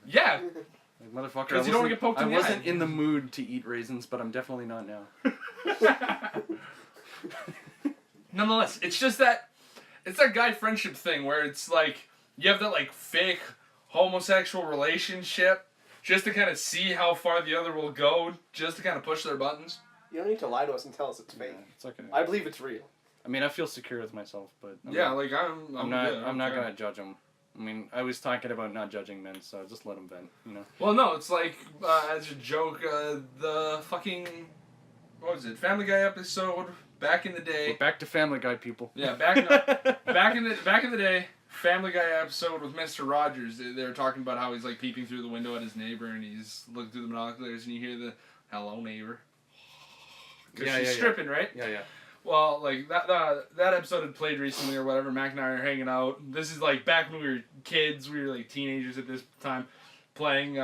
Yeah. Like, motherfucker, Because you don't want to get poked in the eye. I wasn't in the mood to eat raisins, but I'm definitely not now. Nonetheless, it's just that, it's that guy friendship thing where it's like, you have that like fake homosexual relationship just to kind of see how far the other will go, just to kind of push their buttons. You don't need to lie to us and tell us it's fake. Yeah, it's okay. I believe it's real. I mean, I feel secure with myself, but I'm not gonna judge them. I mean, I was talking about not judging men, so just let them vent, you know. Well, no, it's like as a joke, the fucking what was it? Family Guy episode back in the day. We're back to Family Guy, people. Yeah, back in the day, Family Guy episode with Mr. Rogers. They were talking about how he's like peeping through the window at his neighbor, and he's looking through the binoculars, and you hear the "Hello, neighbor." Because she's stripping, right? Yeah, yeah. Well, like that episode had played recently or whatever. Mac and I are hanging out. This is like back when we were kids. We were like teenagers at this time, playing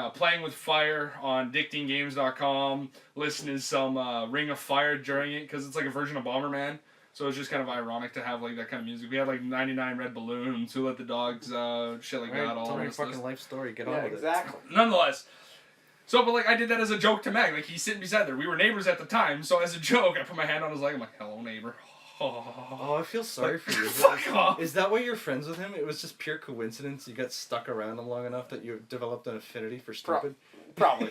with fire on dictinggames.com, listening to some Ring of Fire during it because it's like a version of Bomberman. So it's just kind of ironic to have like that kind of music. We had like 99 Red Balloons, Who Let the Dogs Out, shit like that. All tell me your this fucking life story. Get on with exactly. it. Nonetheless. So, but like, I did that as a joke to Meg. Like, he's sitting beside there. We were neighbors at the time, so as a joke, I put my hand on his leg. I'm like, hello, neighbor. Oh, I feel sorry for you. Fuck off. Is that why you're friends with him? It was just pure coincidence. You got stuck around him long enough that you developed an affinity for stupid. Probably.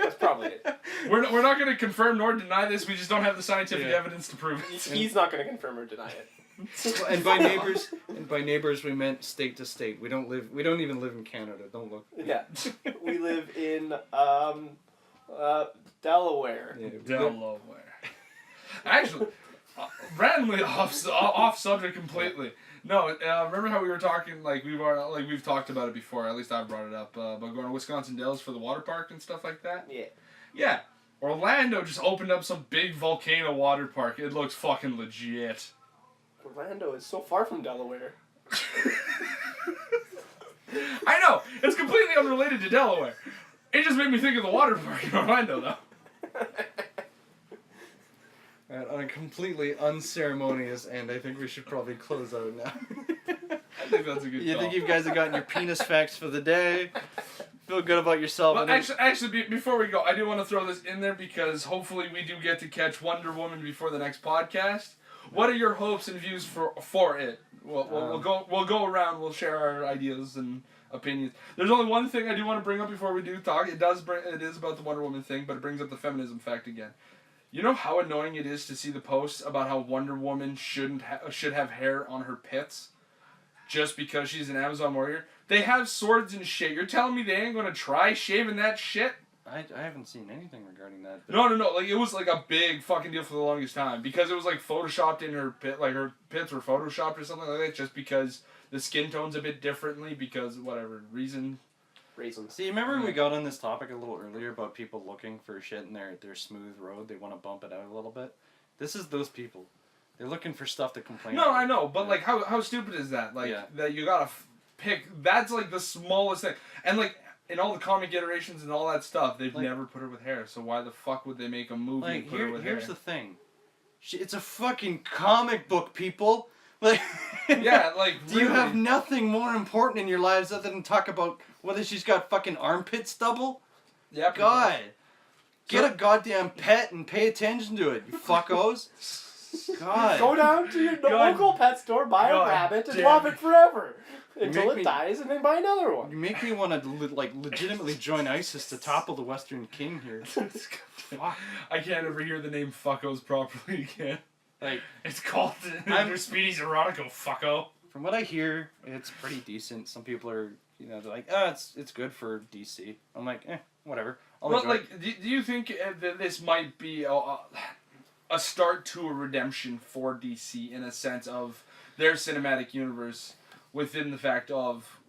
That's probably it. We're not going to confirm nor deny this. We just don't have the scientific evidence to prove it. He's not going to confirm or deny it. And by neighbors we meant state to state. We don't even live in Canada. Don't look. Yeah. We live in Delaware. Yeah, Delaware. Actually, randomly off subject completely. No, remember how we were talking we've talked about it before. At least I brought it up about going to Wisconsin Dells for the water park and stuff like that. Yeah. Yeah. Orlando just opened up some big volcano water park. It looks fucking legit. Orlando is so far from Delaware. I know! It's completely unrelated to Delaware. It just made me think of the water park in Orlando, though. On a completely unceremonious end, I think we should probably close out now. I think that's a good You call. think you guys have gotten your penis facts for the day? Feel good about yourself. Well, actually, before we go, I do want to throw this in there because hopefully we do get to catch Wonder Woman before the next podcast. What are your hopes and views for it? We'll go around. We'll share our ideas and opinions. There's only one thing I do want to bring up before we do talk. It is about the Wonder Woman thing, but it brings up the feminism fact again. You know how annoying it is to see the posts about how Wonder Woman should have hair on her pits just because she's an Amazon warrior? They have swords and shit. You're telling me they ain't gonna try shaving that shit? I haven't seen anything regarding that. No. Like, it was like a big fucking deal for the longest time because it was like photoshopped in her pit. Like her pits were photoshopped or something like that just because the skin tone's a bit differently because whatever reason. Reasons. See, remember when we got on this topic a little earlier about people looking for shit in their smooth road? They want to bump it out a little bit. This is those people. They're looking for stuff to complain about. No, I know, but like how stupid is that? Like that you gotta pick. That's like the smallest thing, and like. In all the comic iterations and all that stuff, they've never put her with hair. So why the fuck would they make a movie and put her with hair? Here's the thing. It's a fucking comic book, people. Like, yeah, like, do you have nothing more important in your lives other than talk about whether she's got fucking armpit stubble? Yeah. God. Get a goddamn pet and pay attention to it, you fuckos. God. Go down to your local pet store, buy a rabbit, and love it forever. Until it dies, and then buy another one. You make me want to legitimately join ISIS to topple the Western King here. Fuck. I can't ever hear the name fuckos properly again. Like, it's called Under Speedy's Erotico, fucko. From what I hear, it's pretty decent. Some people are, they're like, it's good for DC. I'm like, whatever. Well, like, do you think that this might be a start to a redemption for DC in a sense of their cinematic universe? Within the fact of,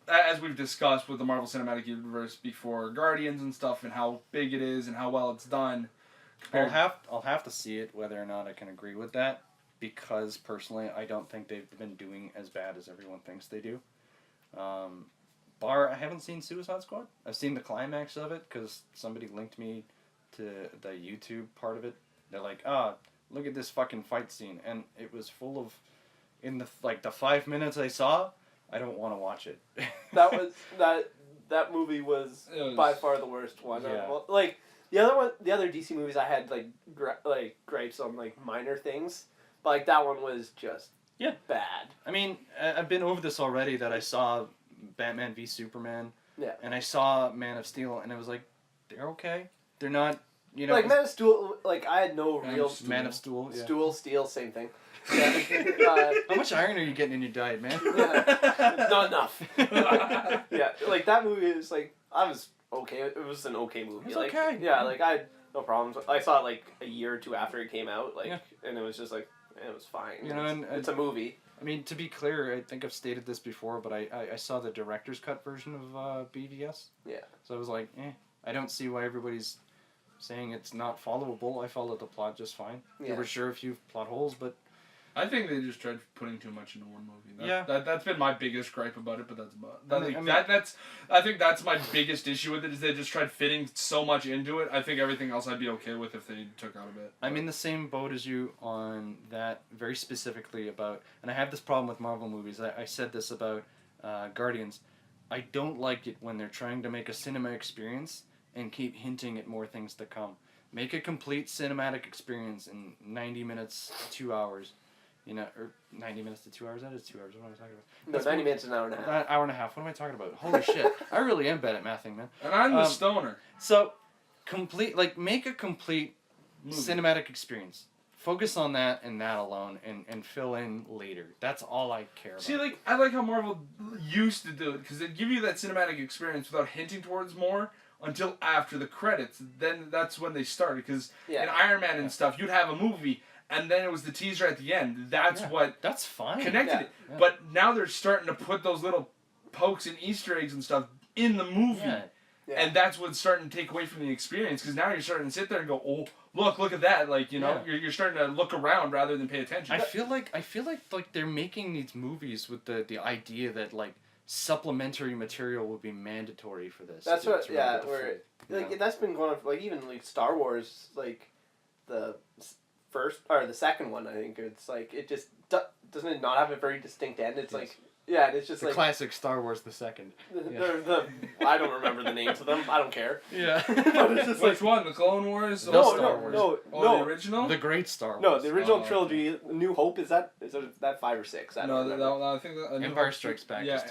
as we've discussed with the Marvel Cinematic Universe before Guardians and stuff, and how big it is and how well it's done. I'll have to see it whether or not I can agree with that, because personally I don't think they've been doing as bad as everyone thinks they do. I haven't seen Suicide Squad. I've seen the climax of it because somebody linked me to the YouTube part of it. They're like, look at this fucking fight scene, and it was full of, in the 5 minutes I saw, I don't want to watch it. That movie was by far the worst one. Yeah. Like the other DC movies I had gripes on like minor things, but like that one was just bad. I mean, I've been over this already that I saw Batman v Superman. Yeah. And I saw Man of Steel, and it was like, they're okay. They're not, Like Man of Steel, like I had no real... Man of Steel, yeah. Steel, same thing. Yeah. How much iron are you getting in your diet, man? Yeah. Not enough. Yeah, like that movie is like, I was okay. It was an okay movie. It's like, okay. Yeah, like I had no problems. I saw it like a year or two after it came out, like, and it was just like, it was fine. You know, and it's a movie. I mean, to be clear, I think I've stated this before, but I saw the director's cut version of BVS. Yeah. So I was like, I don't see why everybody's saying it's not followable. I followed the plot just fine. Yeah. There were sure a few plot holes, but... I think they just tried putting too much into one movie. Yeah. That's been my biggest gripe about it, but that's about I think that's my biggest issue with it, is they just tried fitting so much into it. I think everything else I'd be okay with if they took out a bit. I'm in the same boat as you on that, very specifically about, and I have this problem with Marvel movies. I said this about Guardians. I don't like it when they're trying to make a cinema experience and keep hinting at more things to come. Make a complete cinematic experience in 90 minutes, 2 hours. You know, or 90 minutes to 2 hours. That is 2 hours. What am I talking about? No, 90 minutes is an hour and a half. An hour and a half. What am I talking about? Holy shit! I really am bad at mathing, man. And I'm the stoner. So, make a complete movie. Cinematic experience. Focus on that and that alone, and fill in later. That's all I care about. See, like, I like how Marvel used to do it, because they'd give you that cinematic experience without hinting towards more until after the credits. Then that's when they started, because in Iron Man and stuff, you'd have a movie, and then it was the teaser at the end. That's what that's fine. Connected it. Yeah. But now they're starting to put those little pokes and Easter eggs and stuff in the movie. Yeah. Yeah. And that's what's starting to take away from the experience, because now you're starting to sit there and go, oh, look at that. Like, you know, you're starting to look around rather than pay attention. I feel like they're making these movies with the idea that, like, supplementary material will be mandatory for this. That's what, that's been going on for, like, even, like, Star Wars, like, the first, or the second one, I think, it's, like, it just, doesn't it not have a very distinct end? It's, like, and it's just, the like... classic Star Wars the second. I don't remember the names of them, I don't care. Yeah. But it's just Which one? The Clone Wars? No, Star Wars? No. The original? The Great Star Wars. No, the original trilogy, New Hope, is that 5 or 6? I don't remember. I think that... Empire Strikes Back is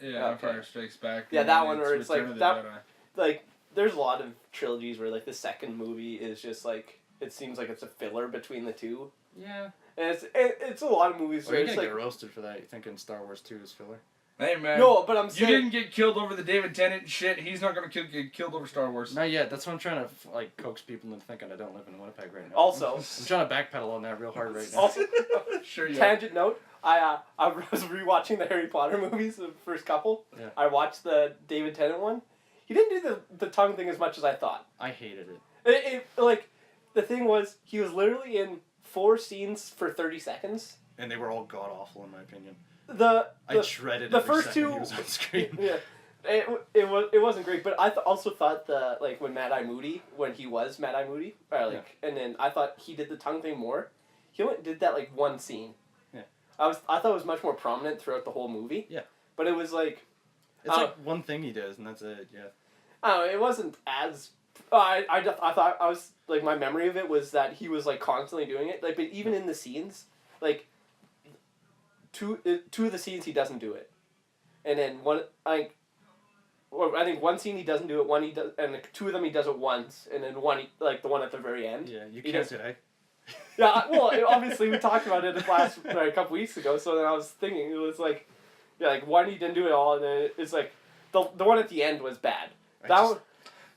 2. Yeah, Empire Strikes Back. Yeah, that one where it's like Return of that. the Jedi. Like, there's a lot of trilogies where like the second movie is just like it seems like it's a filler between the two. Yeah. And it's a lot of movies Well, where you're it's gonna like get roasted for that. You thinking Star Wars 2 is filler? Hey man. no, but I'm saying you didn't get killed over the David Tennant shit. He's not gonna get killed over Star Wars. Not yet. That's what I'm trying to like coax people into thinking I don't live in Winnipeg right now. Also, I'm trying to backpedal on that real hard right now. Also, Sure. Yeah. tangent note. I was rewatching the Harry Potter movies, the first couple. Yeah. I watched the David Tennant one. He didn't do the tongue thing as much as I thought. I hated it. It like the thing was he was literally in 4 scenes for 30 seconds. And they were all god awful in my opinion. I dreaded the every first second two. he was on screen. Yeah, it wasn't great, but I also thought like when Mad Eye Moody, when he was Mad Eye Moody, and then I thought he did the tongue thing more. He only did that like one scene. Yeah. I thought it was much more prominent throughout the whole movie. Yeah. But it was like. It's like one thing he does, and that's it. Yeah. I don't know. It wasn't as. I thought I was like my memory of it was that he was like constantly doing it, like, but even in the scenes, like. Two of the scenes he doesn't do it, and then I think one scene he doesn't do it, one he does, and 2 of them he does it once, and then one like the one at the very end. Yeah, you can't eh? Yeah, well, obviously we talked about it a couple weeks ago, so then I was thinking it was like, like one he didn't do it all, and then it's like the one at the end was bad. One.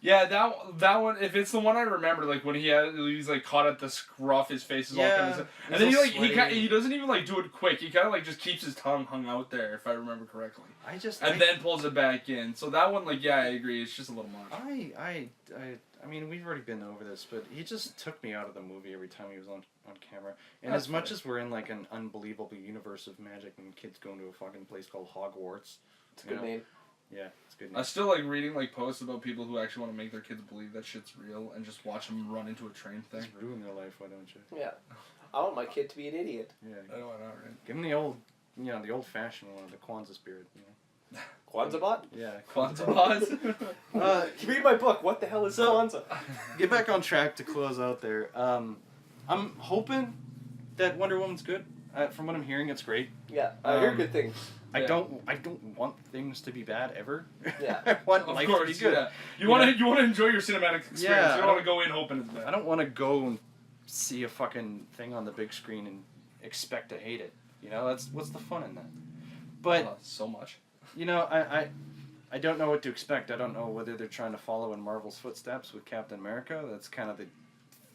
Yeah, that one. If it's the one I remember, like when he's like caught at the scruff, his face is all kind of stuff. And then he doesn't even like do it quick. He kind of like just keeps his tongue hung out there, if I remember correctly. Then pulls it back in. So that one, like, yeah, I agree. It's just a little much. I mean, we've already been over this, but he just took me out of the movie every time he was on camera. And as much as we're in like an unbelievable universe of magic and kids going to a fucking place called Hogwarts, It's a good name. Yeah, it's good I news. still like reading like posts about people who actually want to make their kids believe that shit's real and just watch them run into a train thing. Just ruin their life, why don't you? Yeah. I want my kid to be an idiot. Yeah. I know, right? Give them the old, the old-fashioned one, the Kwanzaa spirit. Kwanzaa bot? Yeah. Kwanzaa bots. You read my book. What the hell is Kwanzaa? Get back on track to close out there. I'm hoping that Wonder Woman's good. From what I'm hearing, it's great. Yeah, I hear good things. I Yeah. don't want things to be bad ever. Yeah. I want Of life course, to be good. yeah. You want to enjoy your cinematic experience. Yeah, You don't want to go in hoping it's bad. I don't want to go and see a fucking thing on the big screen and expect to hate it. That's what's the fun in that. But So much. I don't know what to expect. I don't know whether they're trying to follow in Marvel's footsteps with Captain America. That's kind of the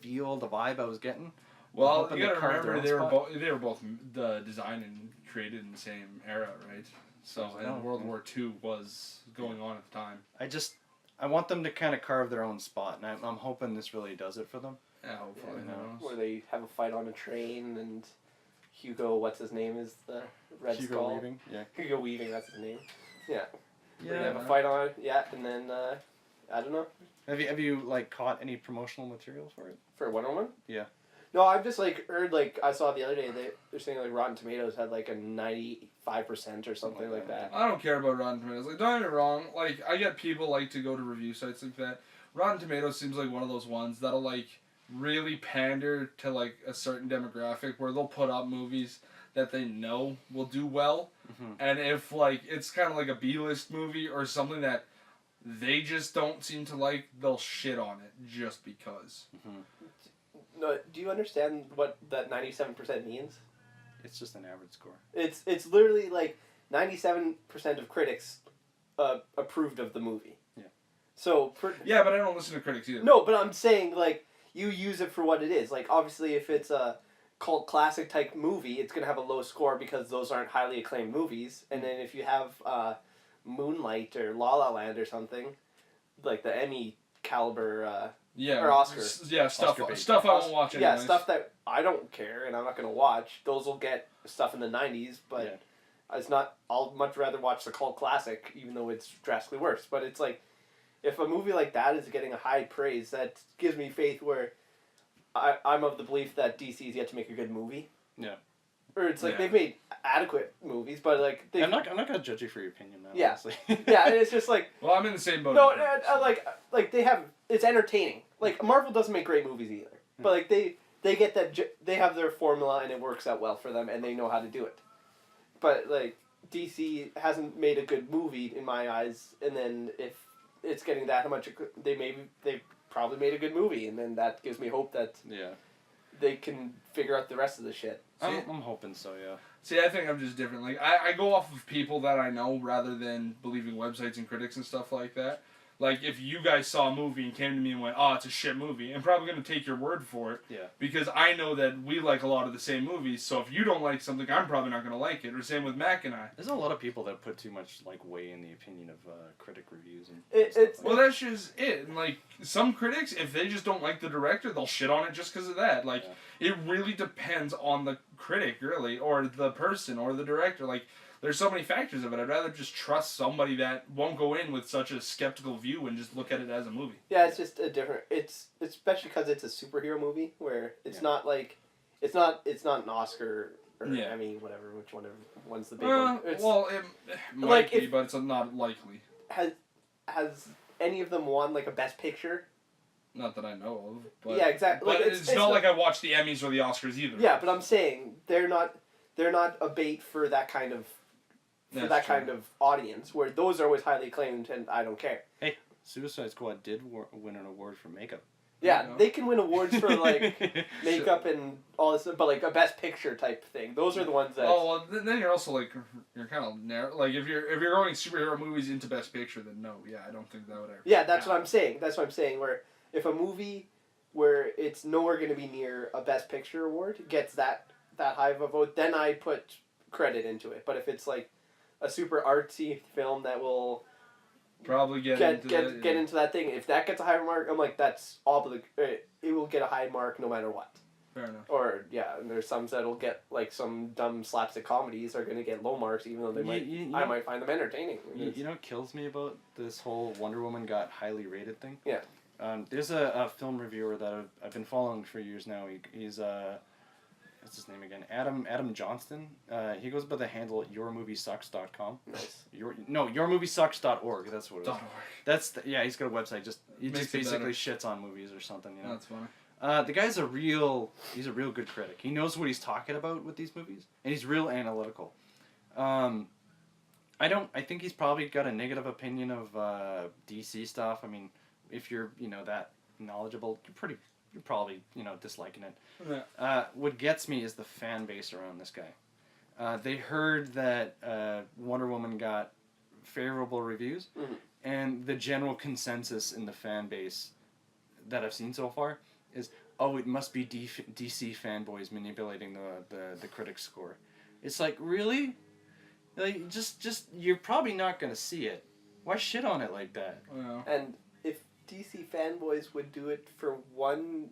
vibe I was getting. Well, hoping you they gotta carve their remember own they were both designed and created in the same era, right? So and World War II was going on at the time. I want them to kind of carve their own spot, and I'm hoping this really does it for them. Yeah, hopefully. Yeah, who knows? Where they have a fight on a train and Hugo, what's his name, is the Red Hugo Skull. Weaving, yeah. Hugo Weaving, that's his name. Yeah. They Yeah. have a fight on it, yeah, and then, I don't know. Have you caught any promotional materials for it? For Wonder Woman? Yeah. No, I've just heard I saw the other day they're saying Rotten Tomatoes had a 95% or something like that. I don't care about Rotten Tomatoes. Don't get me wrong. I get people to go to review sites like that. Rotten Tomatoes seems like one of those ones that'll really pander to a certain demographic where they'll put up movies that they know will do well, and if it's kind of like a B-list movie or something that they just don't seem to like, they'll shit on it just because. No, do you understand what that 97% means? It's just an average score. It's literally 97% of critics approved of the movie. Yeah. So Yeah, but I don't listen to critics either. no, but I'm saying you use it for what it is. Obviously, if it's a cult classic type movie, it's gonna have a low score because those aren't highly acclaimed movies. And then if you have Moonlight or La La Land or something, the Emmy caliber. Yeah. Or Oscar. Stuff I won't watch anyways. Yeah, stuff that I don't care and I'm not gonna watch. Those will get stuff in the 90s, but it's not. I'll much rather watch the cult classic, even though it's drastically worse. But it's if a movie like that is getting a high praise, that gives me faith where I'm of the belief that DC's yet to make a good movie. Yeah. Or it's they've made adequate movies, but they. I'm not gonna judge you for your opinion, man. Yeah. Honestly. Yeah, and it's just Well, I'm in the same boat. no, they have. It's entertaining. Marvel doesn't make great movies either, but they get that they have their formula and it works out well for them and they know how to do it. But DC hasn't made a good movie in my eyes, and then if it's getting that much, they probably made a good movie, and then that gives me hope that they can figure out the rest of the shit. I'm hoping so, yeah. See, I think I'm just different. I go off of people that I know rather than believing websites and critics and stuff like that. If you guys saw a movie and came to me and went, oh, it's a shit movie, I'm probably going to take your word for it. Yeah. Because I know that we like a lot of the same movies, so if you don't like something, I'm probably not going to like it. Or same with Mac and I. There's a lot of people that put too much weight in the opinion of critic reviews and Well, that's just it. And some critics, if they just don't like the director, they'll shit on it just because of that. It really depends on the critic, really, or the person, or the director. There's so many factors of it. I'd rather just trust somebody that won't go in with such a skeptical view and just look at it as a movie. Yeah, it's just a different. It's especially because it's a superhero movie where it's not it's not an Oscar or Emmy, whatever. One's the big one. It might be, but it's not likely. Has any of them won a Best Picture? Not that I know of. But, yeah, exactly. But it's not like I watch the Emmys or the Oscars either. Yeah, but I'm saying they're not a bait for that kind of. Kind of audience, where those are always highly acclaimed, and I don't care. Hey, Suicide Squad did win an award for makeup. Yeah, they can win awards for makeup and all this, but a Best Picture type thing. Those are the ones that. Oh well, then you're also you're kind of narrow. If you're going superhero movies into Best Picture, then no, I don't think that would ever. Yeah, that's what I'm saying. Where if a movie where it's nowhere going to be near a Best Picture award gets that high of a vote, then I put credit into it. But if it's a super artsy film that will probably get into that thing. If that gets a higher mark, I'm that's it will get a high mark no matter what. Fair enough. Or and there's some that'll get like some dumb slapstick comedies are gonna get low marks, even though they I might find them entertaining. You know what kills me about this whole Wonder Woman got highly rated thing? Yeah. There's a film reviewer that I've been following for years now. He's what's his name again? Adam Johnston. He goes by the handle yourmoviesucks.com. Nice. Yourmoviesucks.org. That's what it is. .org. He's got a website. He just basically shits on movies or something. You know. That's funny. The guy's a real good critic. He knows what he's talking about with these movies, and he's real analytical. I think he's probably got a negative opinion of DC stuff. I mean, if you're that knowledgeable, you're probably disliking it. Yeah. What gets me is the fan base around this guy. They heard that Wonder Woman got favorable reviews, and the general consensus in the fan base that I've seen so far is, it must be DC fanboys manipulating the critics score. It's like, really? Like, just you're probably not gonna see it. Why shit on it like that? Well, and if DC fanboys would do it for one,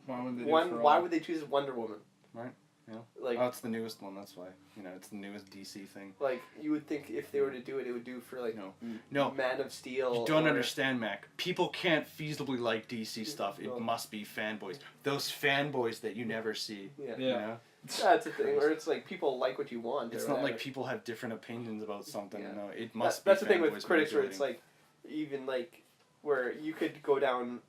why would they do why would they choose Wonder Woman? Right. Yeah. Like, it's the newest one. That's why. It's the newest DC thing. Like, you would think if they were to do it, it would do for like no Man of Steel. You don't understand, Mac. People can't feasibly like DC stuff. It must be fanboys. Those fanboys that you never see. Yeah. You know? That's a thing where it's like people like what you want. It's not like people have different opinions about something. Yeah. No, it must. That's be the thing with fanboys critics, where manipulating. it's like, even like where you could go down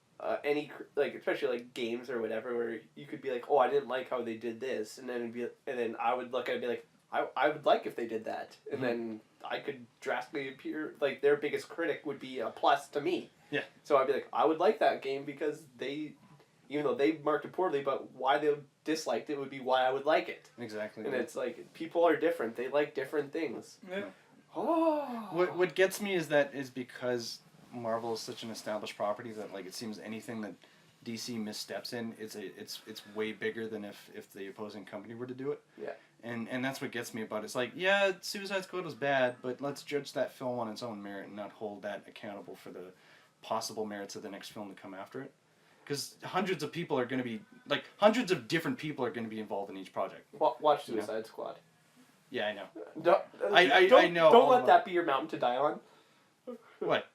any like, especially like games or whatever, where you could be like, oh, I didn't like how they did this, and then I would look at it and be like, I would like if they did that, and then I could drastically appear like their biggest critic would be a plus to me. Yeah. So I'd be like, I would like that game because even though they marked it poorly, but why they disliked it would be why I would like it. Exactly. And it's like, people are different. They like different things. Yeah. Oh. What gets me is because Marvel is such an established property that like it seems anything that DC missteps in, it's way bigger than if the opposing company were to do it. Yeah. And that's what gets me about it. It's like, Suicide Squad was bad, but let's judge that film on its own merit and not hold that accountable for the possible merits of the next film to come after it. Because hundreds of different people are going to be involved in each project. Watch Suicide Squad. Yeah, I know. I know. Don't let that be your mountain to die on. What?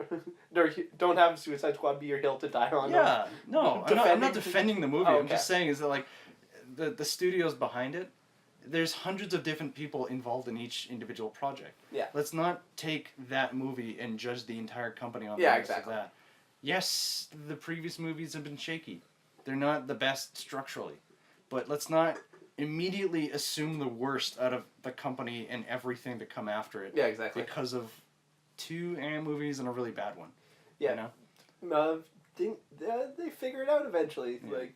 Don't have Suicide Squad be your hill to die on. Yeah, no, I'm not defending the movie. Oh, okay. I'm just saying is that like the studios behind it, there's hundreds of different people involved in each individual project. Yeah. Let's not take that movie and judge the entire company on the basis of that. Yes, the previous movies have been shaky. They're not the best structurally. But let's not immediately assume the worst out of the company and everything to come after it. Yeah, exactly. Because of 2 movies and a really bad one. Yeah. You know? They figure it out eventually. Yeah. Like,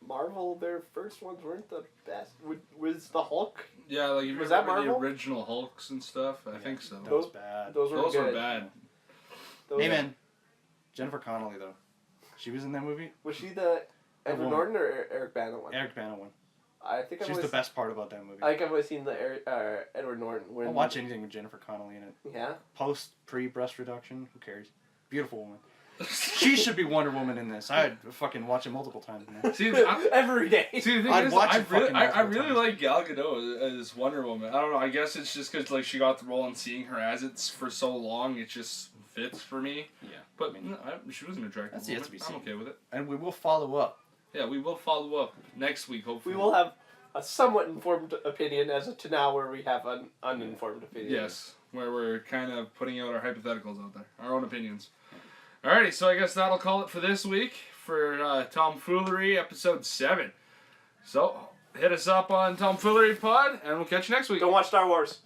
Marvel, their first ones weren't the best. Was the Hulk? Yeah, like if you Was that remember the Marvel? original Hulks and stuff, I think so. That was bad. Those were bad. Hey man, Jennifer Connelly though, she was in that movie. Was she the Edward woman. Norton or Eric Bana one? Eric Bana one. I think She's the best part about that movie. I think I've always seen the Edward Norton. I'll watch anything with Jennifer Connelly in it. Yeah. Pre breast reduction, who cares? Beautiful woman. She should be Wonder Woman in this. I'd fucking watch it multiple times. Man. See, every day. See, the thing I'd is, watch I it fucking really multiple like Gal Gadot as Wonder Woman. I don't know. I guess it's just because like she got the role and seeing her as it's for so long, it just fits for me. Yeah. But she was an attractive That's woman. yet to be seen. I'm okay with it. And we will follow up. Yeah, we will follow up next week. Hopefully, We will have a somewhat informed opinion as to now where we have an uninformed opinion. Yes, where we're kind of putting out our hypotheticals out there, our own opinions. Alrighty, so I guess that'll call it for this week for Tomfoolery episode 7. So hit us up on Tomfoolery Pod, and we'll catch you next week. Don't watch Star Wars.